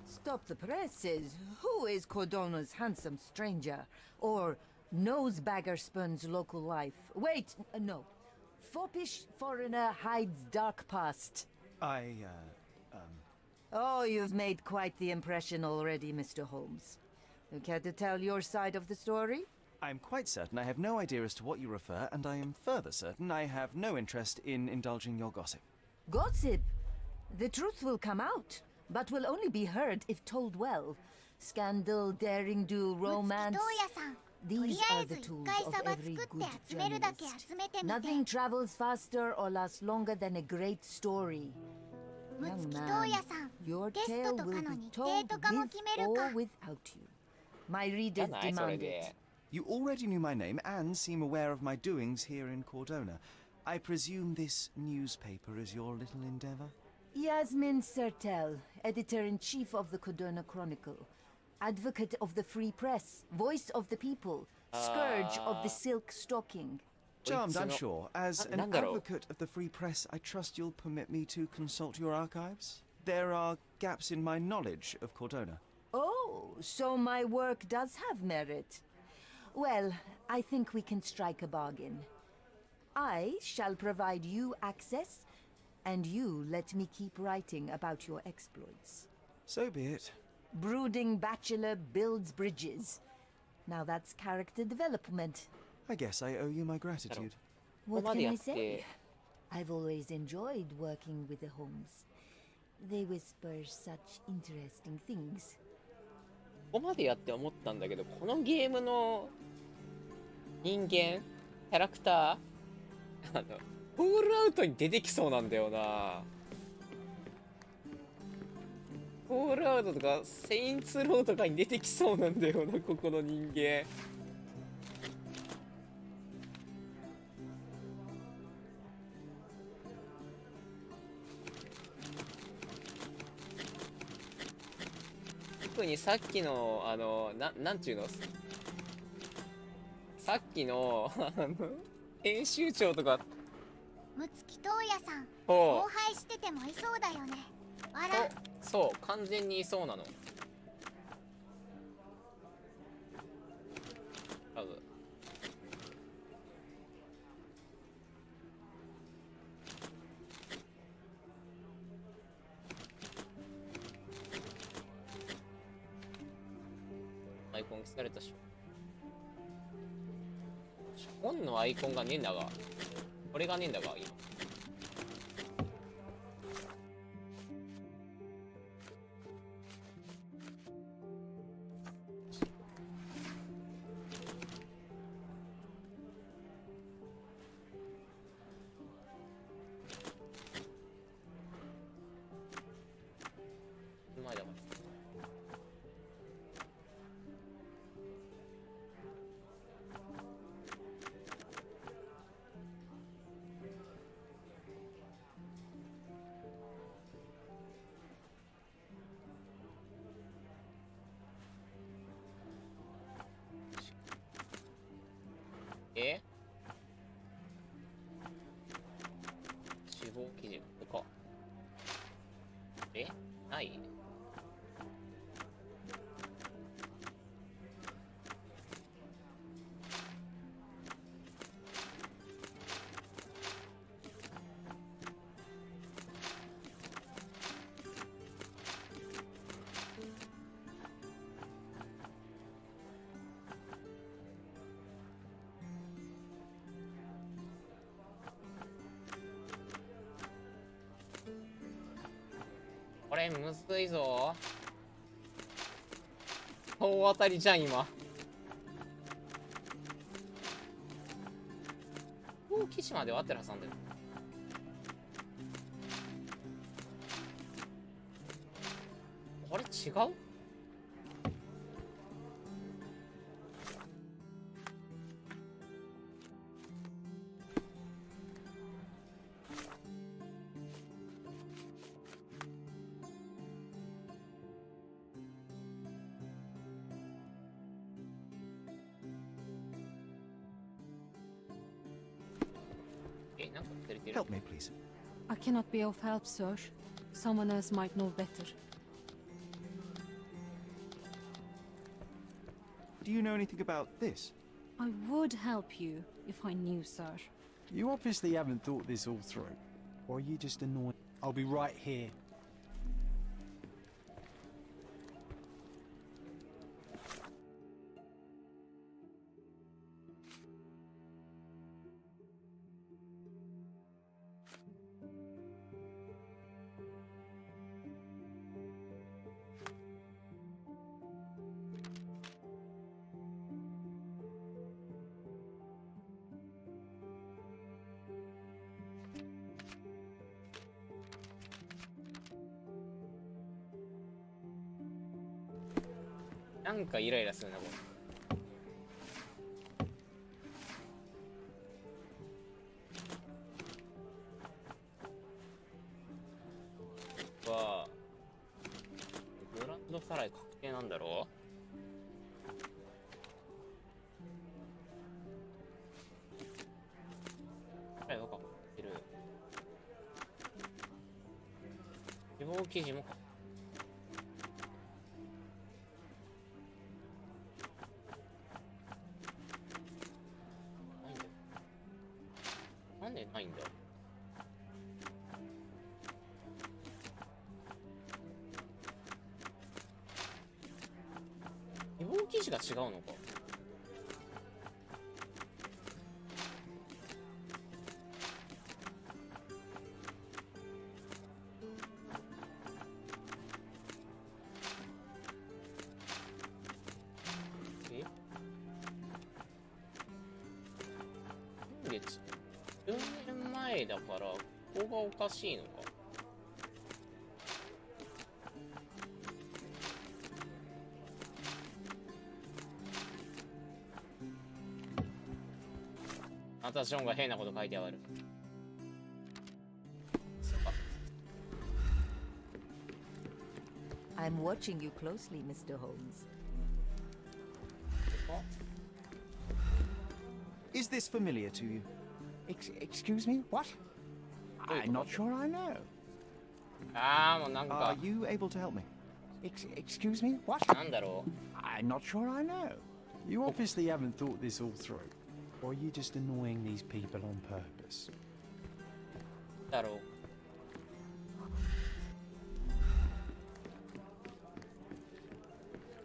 Stop the presses. Who is Cordona's handsome stranger? Or Nosebagger spurns local life? Wait, no. Foppish foreigner hides dark past. Oh, you've made quite the impression already, Mr. Holmes. You care to tell your side of the story? I'm quite certain I have no idea as to what you refer, and I am further certain I have no interest in indulging your gossip. Gossip? The truth will come out, but will only be heard if told well. Scandal, daring-do, romance. These are the tools of every good journalist. Nothing travels faster or lasts longer than a great story. Young man, your tale will be told with or without you. My readers demand it. You already knew my name and seem aware of my doings here in Cordona. I presume this newspaper is your little endeavor? Yasmin Sertel, editor-in-chief of the Cordona Chronicle. Advocate of the free press, voice of the people, scourge of the silk stocking. Charmed, I'm sure. As an advocate of the free press, I trust you'll permit me to consult your archives? There are gaps in my knowledge of Cordona. Oh, so my work does have merit. Well, I think we can strike a bargain. I shall provide you access, and you let me keep writing about your exploits. So be it. Brooding bachelor builds bridges. Now that's character development. I guess I owe you my gratitude. What can I say? I've always enjoyed working with the Holmes. They whisper such interesting things. ここまでやって思ったんだけど、このゲームの人間、キャラクター、フォールアウトに出てきそうなんだよな。フォールアウトとかセインツローとかに出てきそうなんだよな、ここの人間。特にさっきのなんていうの、さっきの編集長とか睦月東也さん、荒廃しててもいそうだよね。あら、そう完全にいそうなの。多分アイコン消されたし、本のアイコンがねえんだが、これがねえんだが今。前だから。死亡記事ここか。ない。これむずいぞ。大当たりじゃん今。大岸までは合ってるはずなんだよ。これ違う？Help me, please. I cannot be of help, sir. Someone else might know better. Do you know anything about this? I would help you if I knew, sir. You obviously haven't thought this all through. Or are you just annoyed? I'll be right here. なんかイライラするな、これ。はグランドサライ確定なんだろう。はい、分かってる。死亡記事もなんでないんだ。死亡記事が違うのか。今月10年前だからここがおかしいのか。またジョンが変なこと書いてある。そうか。I'm watching you closely, Mr. Holmes. Is this familiar to you? Excuse me? What? I'm not sure I know. Are you able to help me? Excuse me? What? なんだろう。I'm not sure I know. You obviously haven't thought this all through. Or are you just annoying these people on purpose? だろう。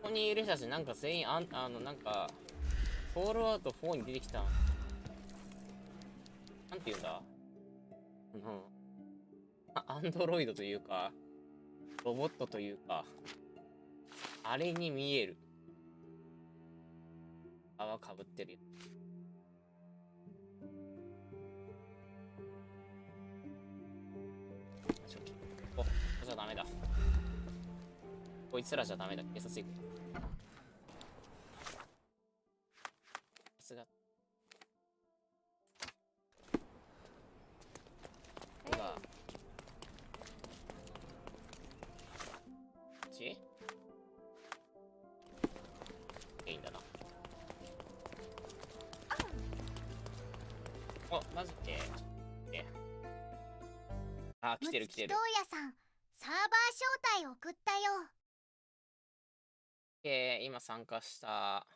ここにいる人たちなんか全員なんかフォールアウト4に出てきた。なんて言うんだ。アンドロイドというかロボットというかあれに見える。泡かぶってるよ。ここじゃダメだ。こいつらじゃダメだ。警察行く。さすが。ほら。こっち？いいんだな。お、マジで。あ、来てる来てる。ムツキトウヤさん、サーバー招待送ったよ。今参加した。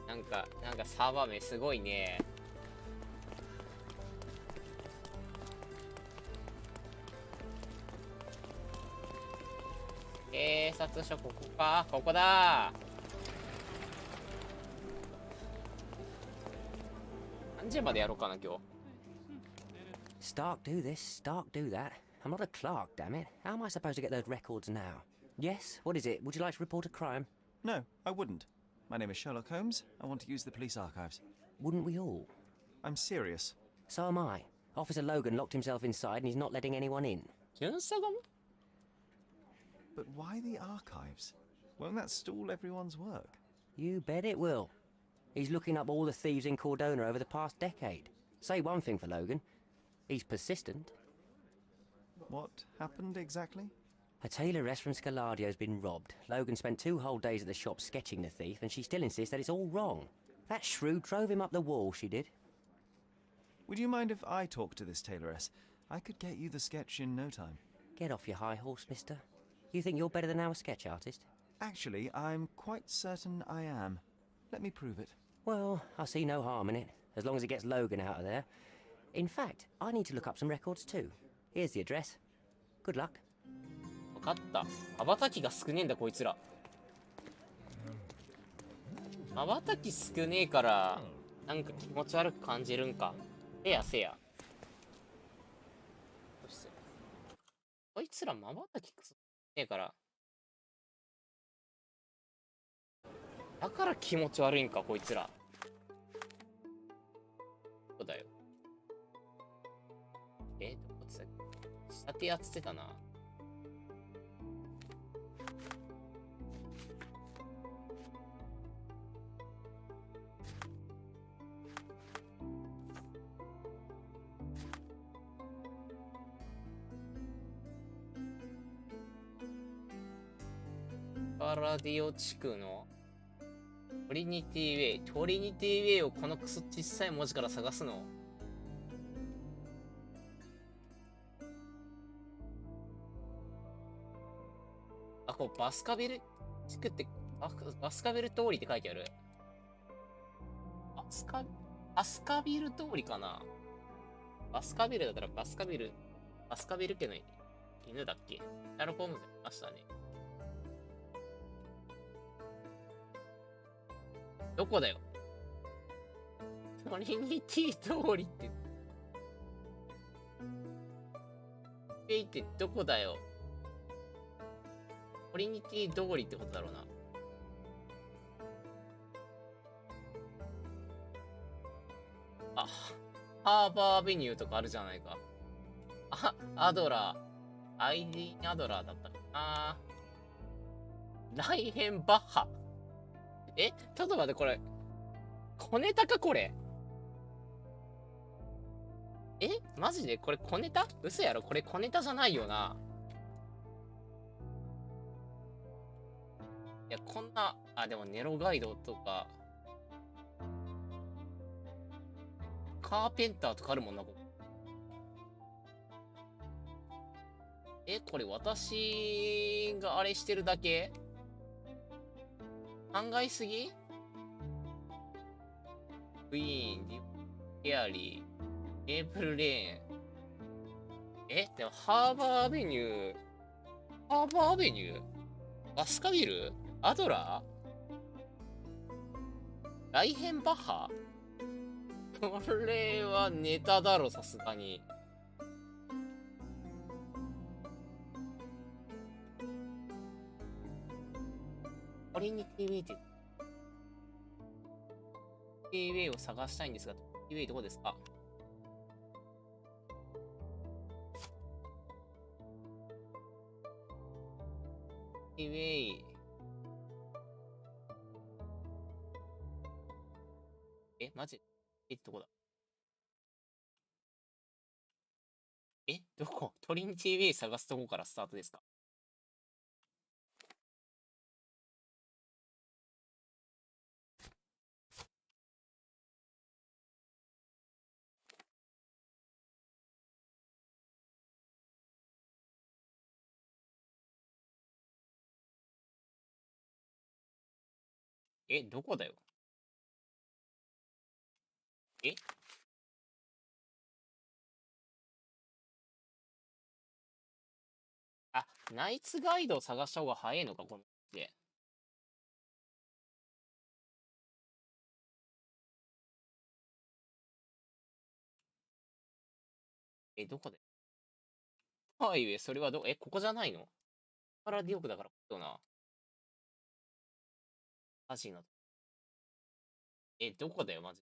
なんかサーバー名すごいね。警察署ここか。ここだ。何時までやろうかな今日。Stark do this, Stark do that. I'm not a clerk, damn it. How am I supposed to get those records now? Yes, what is it? Would you like to report a crime? No, I wouldn't. My name is Sherlock Holmes. I want to use the police archives. Wouldn't we all? I'm serious. So am I. Officer Logan locked himself inside and he's not letting anyone in. But why the archives? Won't that stall everyone's work? You bet it will. He's looking up all the thieves in Cordona over the past decade. Say one thing for Logan. He's persistent. What happened exactly? A tailoress from Scaladio's been robbed. Logan spent 2 whole days at the shop sketching the thief, and she still insists that it's all wrong. That shrew drove him up the wall, she did. Would you mind if I talk to this tailoress? I could get you the sketch in no time. Get off your high horse, mister. You think you're better than our sketch artist? Actually, I'm quite certain I am. Let me prove it. Well, I see no harm in it, as long as it gets Logan out of there. In fact, I need to look up some records too. Here's the address. Good luck. 分かった。瞬きが少ねえんだこいつら。瞬き少ねえからなんか気持ち悪く感じるんか。せやせや。こいつら瞬き少ねえから。だから気持ち悪いんかこいつら。立てやつってたな。パラディオ地区のトリニティウェイ。トリニティウェイをこのクソ小さい文字から探すの？あ、こうバスカビル地区って、バスカビル通りって書いてある。バスカビル通りかな。バスカビルだったらバスカビル家の犬だっけ？シャーロック・ホームズいましたね。どこだよ。トリニティ通りって。ってどこだよ。トリニティ通りってことだろうな。あ、ハーバーアベニューとかあるじゃないか。アドラー。アイディアドラーだったかな。ライヘンバッハ。ちょっと待って、これ。小ネタか、これ。マジでこれ小ネタ？嘘やろ、これ小ネタじゃないよな。いや、こんな、でもネロガイドとか、カーペンターとかあるもんな、これ。これ私があれしてるだけ？考えすぎ？クイーン、ヘアリー、メープルレーン。でもハーバーアベニューバスカビルアドラーライヘンバッハこれはネタだろ、さすがに。トリニティウェイってトリニティウェイを探したいんですが、トリニティウェイどこですか？トリニティウェイ。マジ？どこだ？どこ？トリニティウェイ探すとこからスタートですか？どこだよ。ナイツガイドを探した方が早いのか、こので。どこで？ハイウェイ、それはここじゃないの？パラディオクだから、ここな。マジな。どこだよ、マジ。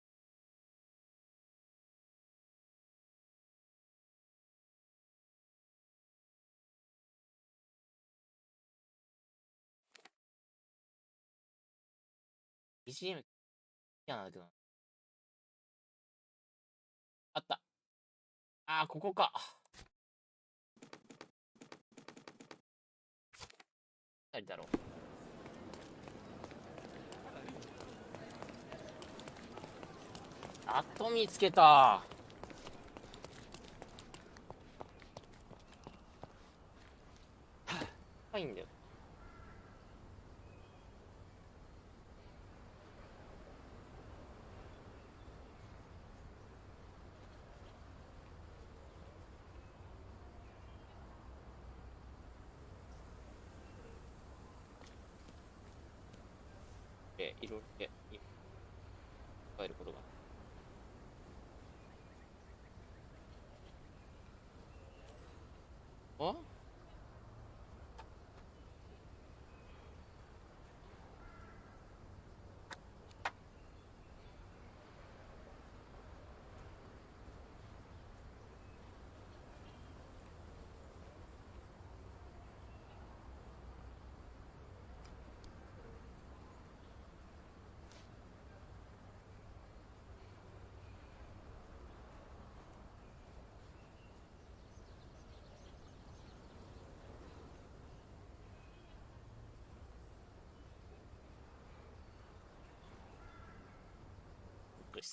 BGM、嫌なんだけどな。あった。ここか。誰だろう。やっと見つけた。いいんだよ。いろいろ考えることが。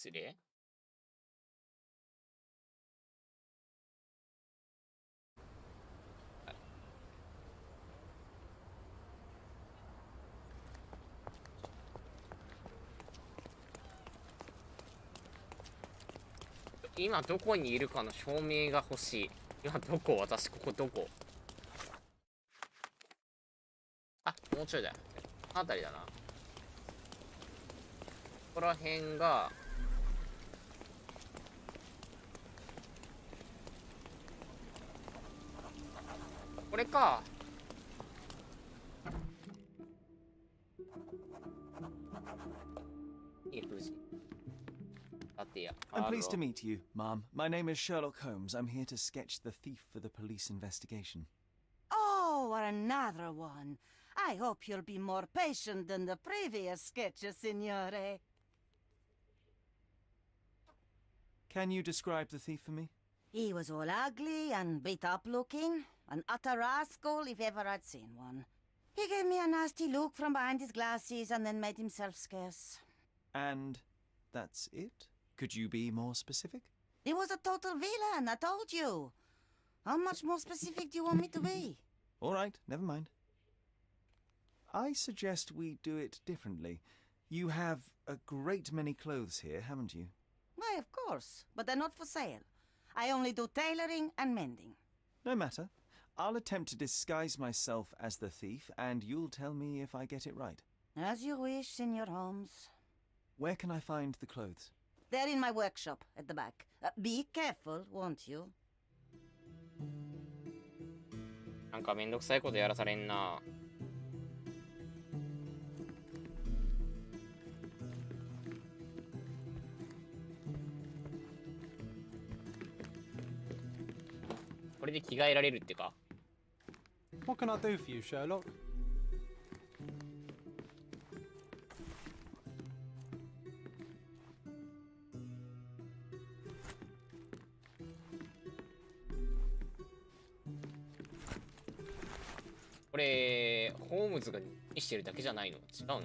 失礼。今どこにいるかの証明が欲しい。今どこ？私ここどこ？あ、もうちょいだよ。この辺りだな。ここら辺がこれか。いい風神。I'm pleased to meet you, Mom. My name is Sherlock Holmes. I'm here to sketch the thief for the police investigation. Oh, another one. I hope you'll be more patient than the previous sketches, Signore. Can you describe the thief for me? He was all ugly and beat up looking. An utter rascal if ever I'd seen one. He gave me a nasty look from behind his glasses and then made himself scarce. And that's it? Could you be more specific? He was a total villain, I told you. How much more specific do you want me to be? All right, never mind. I suggest we do it differently. You have a great many clothes here, haven't you? Why, of course, but they're not for sale. I only do tailoring and mending. No matter. I'll attempt to disguise myself as the thief, and you'll tell me if I get it right. As you wish, Senor Holmes. Where can I find the clothes? They're in my workshop at the back. Be careful, won't you? なんかめんどくさいことやらされんな。これで着替えられるってか。What can I do for you, Sherlock? これホームズが見してるだけじゃないの？違うの？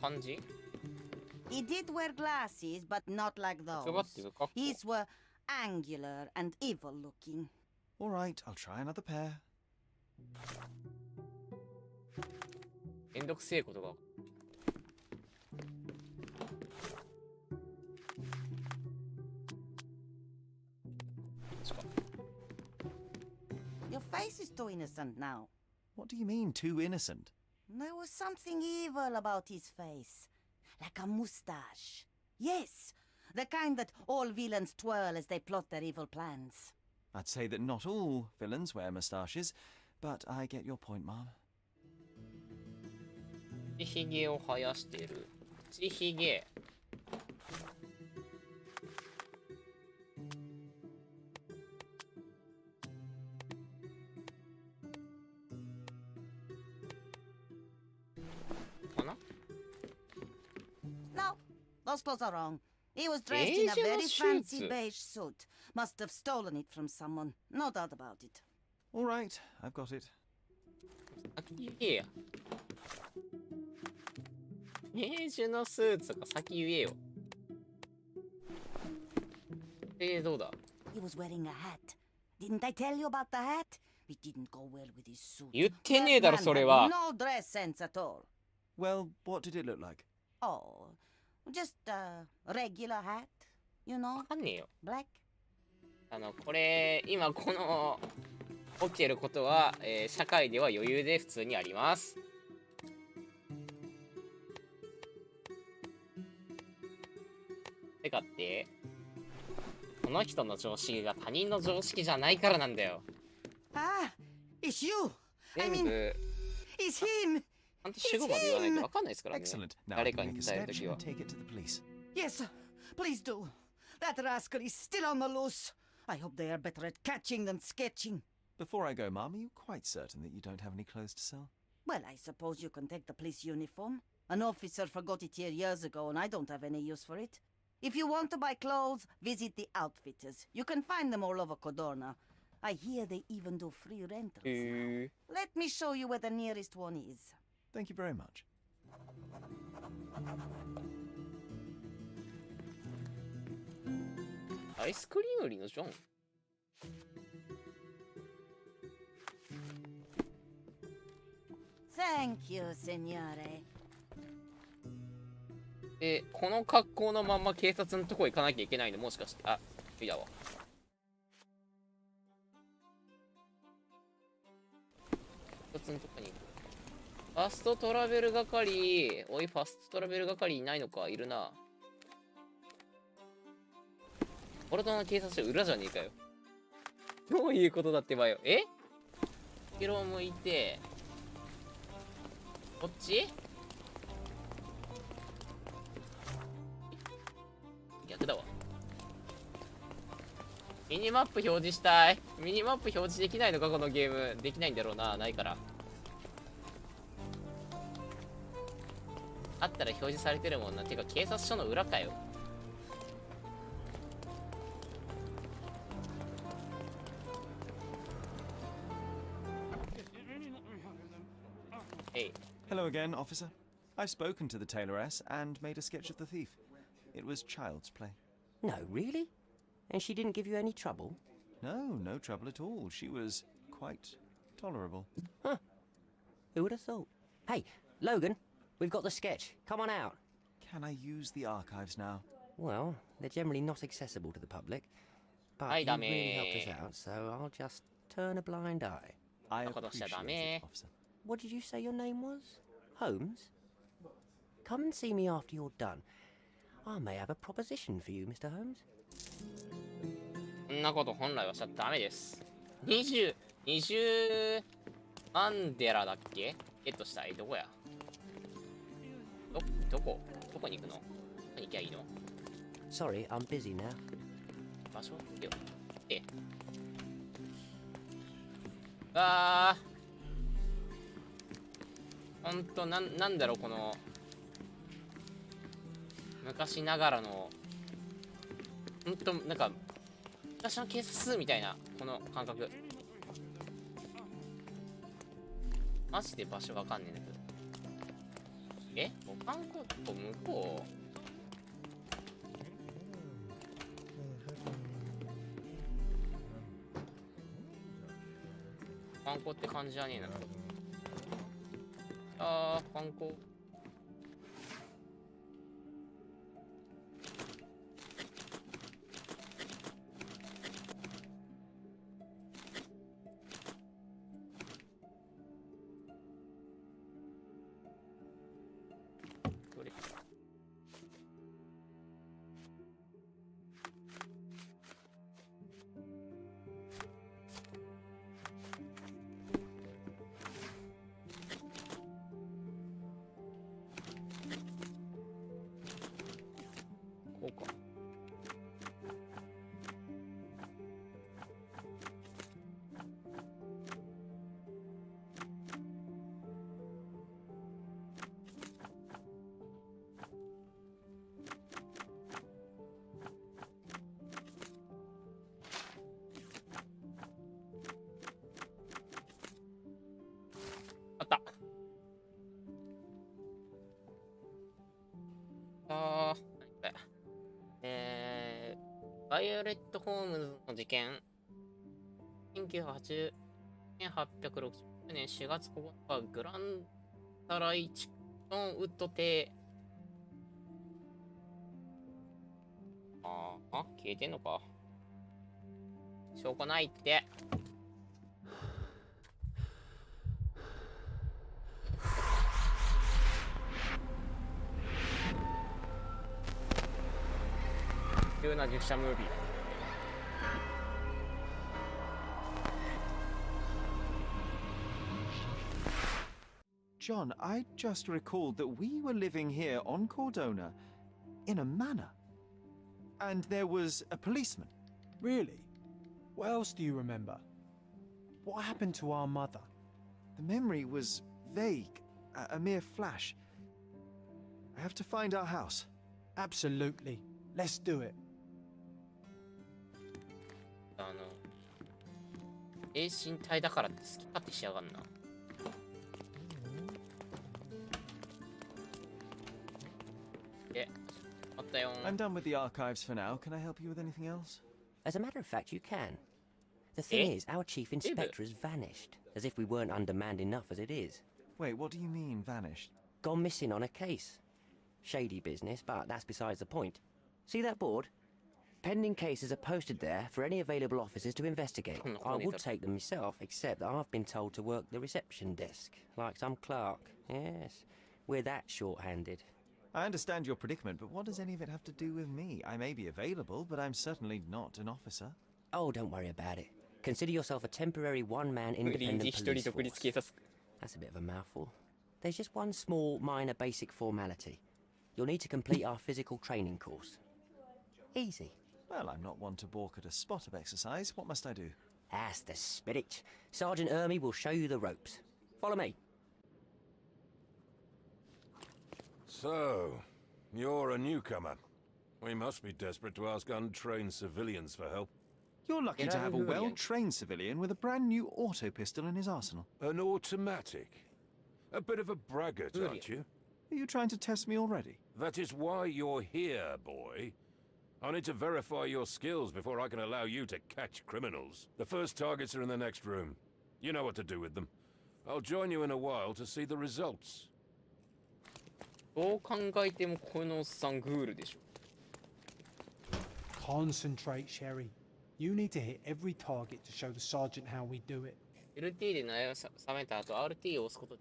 感じ He did wear glasses, but not like those. His were angular and evil looking. All right, I'll try another pair. めんどくせえことが。Your face is too innocent now. What do you mean, too innocent? There was something evil about his face. Like a moustache. Yes, the kind that all villains twirl as they plot their evil plans. I'd say that not all villains wear moustaches, but I get your point, Mom. 口ひげを生やしてる。口ひげ。No, those clothes are wrong. He was dressed in a very fancy beige suit. Must have stolen it from someone. No doubt about it. All right, I've got it. 先言えや。ベージュのスーツとか先言えよ。どうだ He was wearing a hat. Didn't I tell you about the hat? It didn't go well with his suit. 言ってねえだろ、それは。No dress sense at all. Well, what did it look like? Oh, just a regular hat, you know? わかんねえよ。 Black? これ、今この起きてることは、社会では余裕で普通にあります。てかって、この人の常識が他人の常識じゃないからなんだよ。Ah, it's you. 全部 It's him. ちゃんと主語まで言わないとわかんないですからね。 Excellent. Now 誰 I か can に make a 伝えると sketch きは and。take it to the police. Yes, please do. That rascal is still on the loose. I hope they are better at catching than sketching. Before I go, Mum, are you quite certain that you don't have any clothes to sell? Well, I suppose you can take the police uniform. An officer forgot it here years ago, and I don't have any use for it. If you want to buy clothes, visit the outfitters. You can find them all over Codorna. I hear they even do free rentals. Let me show you where the nearest one is. Thank you very much. アイスクリーム売りのジョン。Thank you, signore. この格好のまんま警察のとこ行かなきゃいけないのもしかして。あ、いいだわ。警察のとこに行く。ファストトラベル係。おい、ファストトラベル係いないのか。いるな。俺との警察署裏じゃねえかよ。どういうことだってばよ。後ろ向いて、こっち逆だわ。ミニマップ表示したい。ミニマップ表示できないのかこのゲーム。できないんだろうな。ないから。あったら表示されてるもんな。てか警察署の裏かよ。Hello again, officer. I've spoken to the tailoress and made a sketch of the thief. It was child's play. No, really? And she didn't give you any trouble? No, no trouble at all. She was quite tolerable. Huh. Who would have thought? Hey, Logan, we've got the sketch. Come on out. Can I use the archives now? Well, they're generally not accessible to the public. But you really helped us out, so I'll just turn a blind eye. I appreciate it, officer. What did you say your name was? Holmes? Come and see me after you're done. I may have a proposition for you, Mr. Holmes. そんなこと本来はしちゃダメです。20アンデラだっけ？ゲットしたい。どこや？どこに行くの？どこに行きゃいいの？ Sorry, I'm busy now. 場所よ。ほんとなんだろうこの昔ながらのほんとなんか昔の警察みたいなこの感覚。マジで場所わかんねえんだけど。保管庫と向こう。保管庫って感じじゃねえな。観光。どれ？こうか。あった。バイオレット・ホームズの事件。1980年860年4月9日、グランタライチトンウッド邸。消えてんのか。証拠ないって。急な実写ムービー。John, I just recalled that we were living here on Cordona in a manor. And there was a policeman. Really? What else do you remember? What happened to our mother? The memory was vague, a mere flash. I have to find our house. Absolutely. Let's do it. 栄身体だからって好き勝手しやがんな。あったよ。I'm done with the archives for now. Can I help you with anything else? As a matter of fact, you can. The thing is, our chief inspector has vanished, as if we weren't undermanned enough as it is. Wait, what do you mean, vanished? Gone missing on a case. Shady business, but that's besides the point. See that board? Pending cases are posted there for any available officers to investigate. I would take them myself, except that I've been told to work the reception desk, like some clerk. Yes, we're that short-handed. I understand your predicament, but what does any of it have to do with me? I may be available, but I'm certainly not an officer. Oh, don't worry about it. Consider yourself a temporary one-man independent police force. That's a bit of a mouthful. There's just one small, minor, basic formality. You'll need to complete our physical training course. Easy. Well, I'm not one to balk at a spot of exercise. What must I do? That's the spirit. Sergeant Ermy will show you the ropes. Follow me. So, you're a newcomer. We must be desperate to ask untrained civilians for help. You're lucky to have a well-trained civilian with a brand new auto pistol in his arsenal. An automatic? A bit of a braggart, aren't you? Are you trying to test me already? That is why you're here, boy. I need to verify your skills before I can allow you to catch criminals. The first targets are in the next room. You know what to do with them. I'll join you in a while to see the results. どう考えてもこのおっさんグールでしょ。Concentrate, Sherry. You need to hit every target to show the sergeant how we do it. LT で悩めた後 RT を押すこと。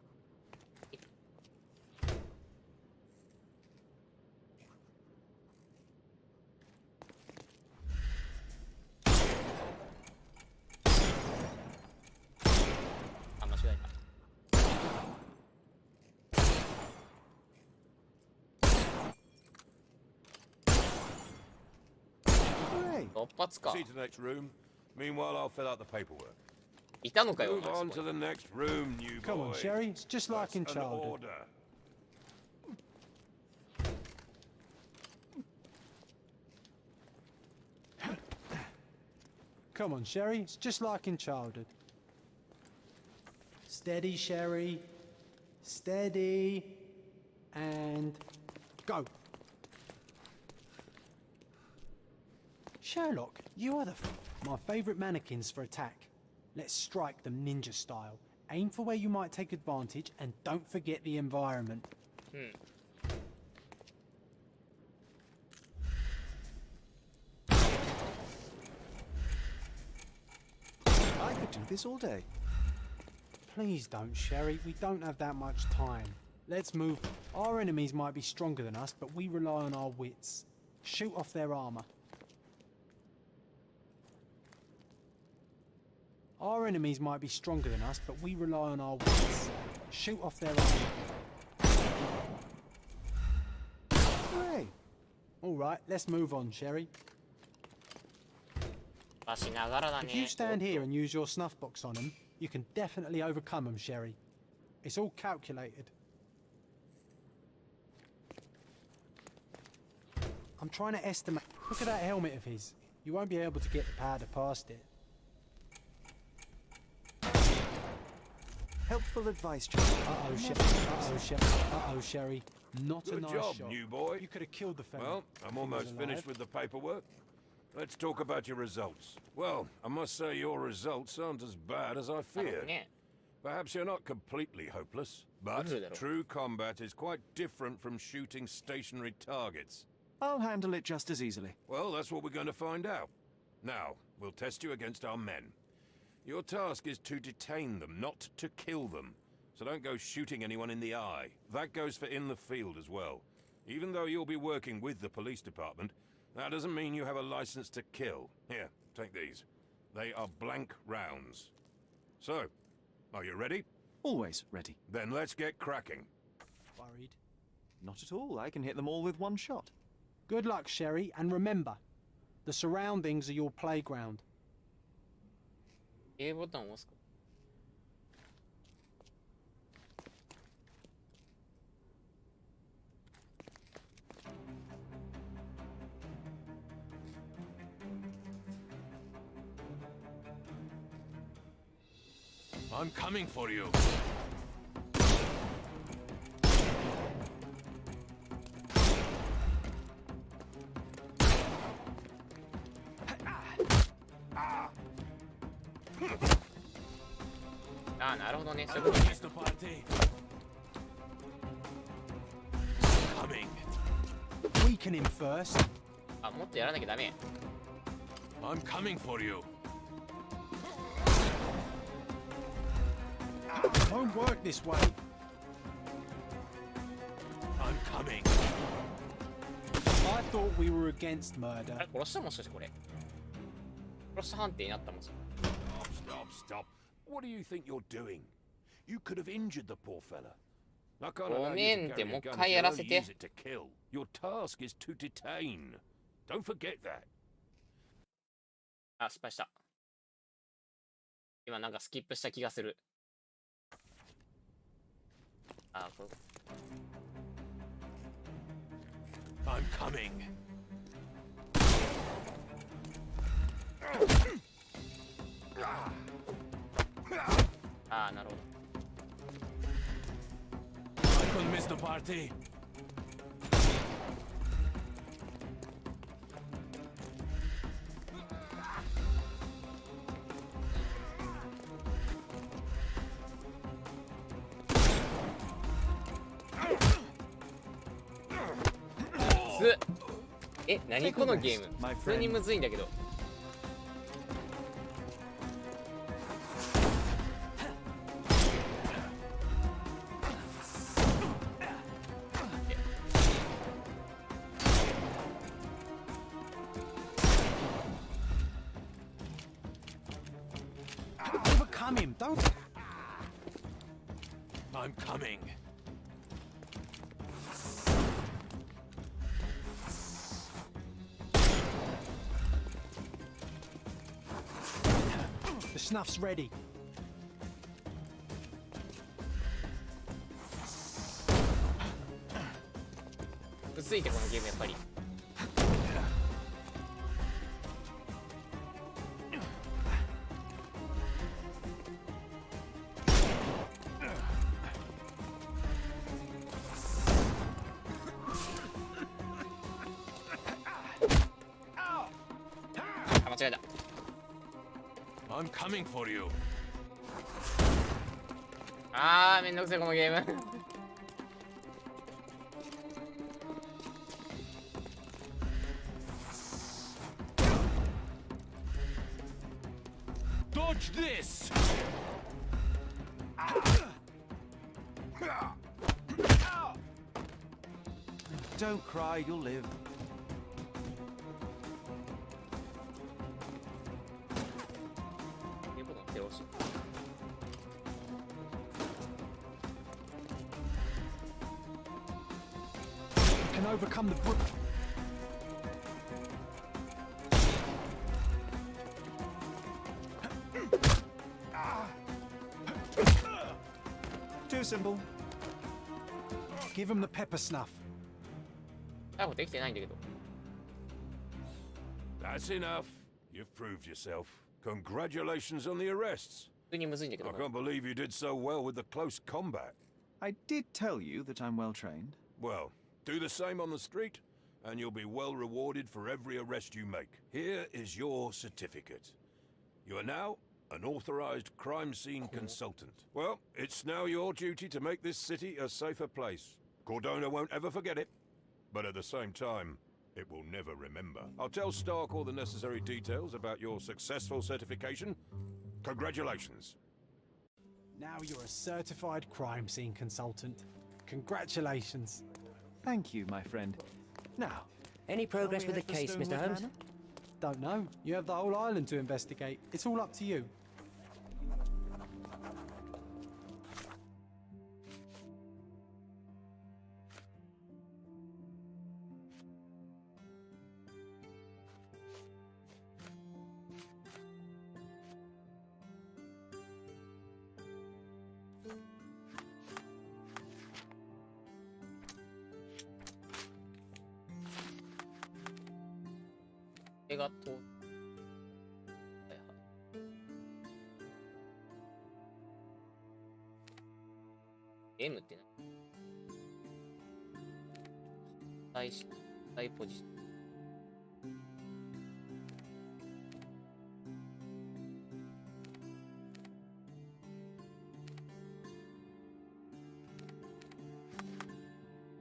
See to the next room. Meanwhile, I'll fill out the paperwork. いたのかよ。 Move on to the next room, new boy. Come on, Sherry. It's just like in childhood. Come on, Sherry. It's just like in childhood. Steady, Sherry. Steady. And go. Sherlock, you are my favourite mannequins for attack. Let's strike them ninja style. Aim for where you might take advantage and don't forget the environment. I could do this all day. Please don't, Sherry. We don't have that much time. Let's move. Our enemies might be stronger than us, but we rely on our wits. Shoot off their armour. Our enemies might be stronger than us, but we rely on our wits. Shoot off their armour. Hooray! Alright, let's move on, Sherry. If you stand here and use your snuff box on them, you can definitely overcome them, Sherry. It's all calculated. I'm trying to estimate. Look at that helmet of his. You won't be able to get the powder past it. Helpful advice, John. Uh-oh, Sherry. Uh-oh, Sherry. Uh-oh, Sherry. Not a nice job, shot. new boy. You could have killed the fella. Well, I'm almost finished with the paperwork. Let's talk about your results. Well, I must say your results aren't as bad as I feared. Perhaps you're not completely hopeless, but true combat is quite different from shooting stationary targets. I'll handle it just as easily. Well, that's what we're going to find out. Now, we'll test you against our men. Your task is to detain them, not to kill them. So don't go shooting anyone in the eye. That goes for in the field as well. Even though you'll be working with the police department, that doesn't mean you have a license to kill. Here, take these. They are blank rounds. So, are you ready? Always ready. Then let's get cracking. Worried? Not at all. I can hit them all with one shot. Good luck, Sherry, and remember, the surroundings are your playground. A ボタンを押すか。I'm coming for you. Ah, なるほどね。そういうことね。Weaken him first. あ、もっとやらなきゃダメ。I'm coming for you. Won't work this way. I'm coming. I thought we were against murder. あれ殺したもしかしてこれ。殺した判定になったもん。Stop. What do you think you're doing? You could have injured the poor fella. ごめんってもう一回やらせて。Your task is to detain. Don't forget that. あ、失敗した。今なんかスキップした気がする。あ、これ。I'm coming. あ、なるほど。I couldn't miss the party. S え、何このゲーム普通にむずいんだけど。Overcome him, don't. I'm coming. The snuff's ready. むずいってこのゲームやっぱり。あ、間違えた。I'm coming for you. あー、めんどくせえこのゲーム。Dodge this. Don't cry, you'll live. Can overcome the brook. Too simple. Give him the pepper snuff. 逮捕できてないんだけど。That's enough. You've proved yourself. Congratulations on the arrests. 普通にむずいんだけど。 I can't believe you did so well with the close combat. I did tell you that I'm well trained. Well, do the same on the street, and you'll be well rewarded for every arrest you make. Here is your certificate. You are now an authorized crime scene consultant. Well, it's now your duty to make this city a safer place. Cordona won't ever forget it, but at the same time, it will never remember. I'll tell Stark all the necessary details about your successful certification. Congratulations. Now you're a certified crime scene consultant. Congratulations. Thank you, my friend. Now, any progress with the case, Mr. Holmes? Don't know. You have the whole island to investigate. It's all up to you. れがと、ゲームって何？大ポジション。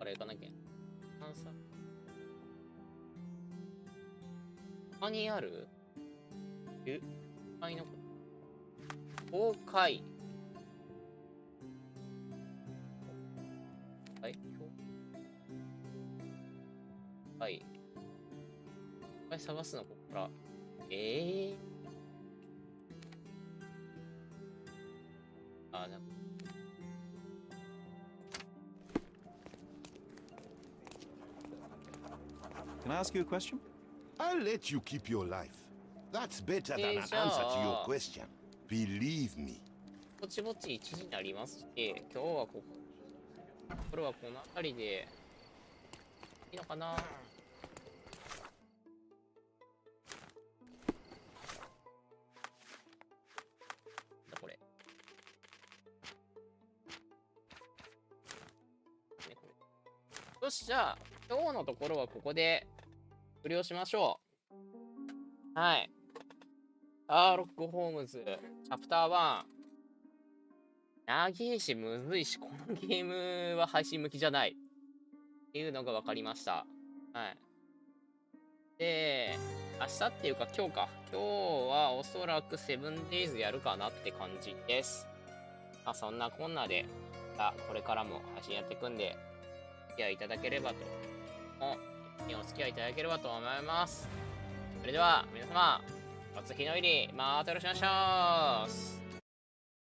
あれ行かなきゃ。他にある？公開の公開。はい。公開探すのここから。あ、なんか。Can I ask you a question? I'll let you keep your life. That's better than an answer to your question. Believe me. ぼちぼち1時になりますし、今日はこれはこの辺りでいいのかな。これ。ね、これ。よし、じゃあ今日のところはここで終了しましょう。はい。シャーロック・ホームズ、チャプター1。長いし、むずいし、このゲームは配信向きじゃない。っていうのが分かりました。はい。で、明日っていうか今日か。今日はおそらく 7days やるかなって感じです。まあそんなこんなで、これからも配信やっていくんで、お付き合いいただければと、お付き合いいただければと思います。それでは皆様、お月の入り、またよろしくお願いします。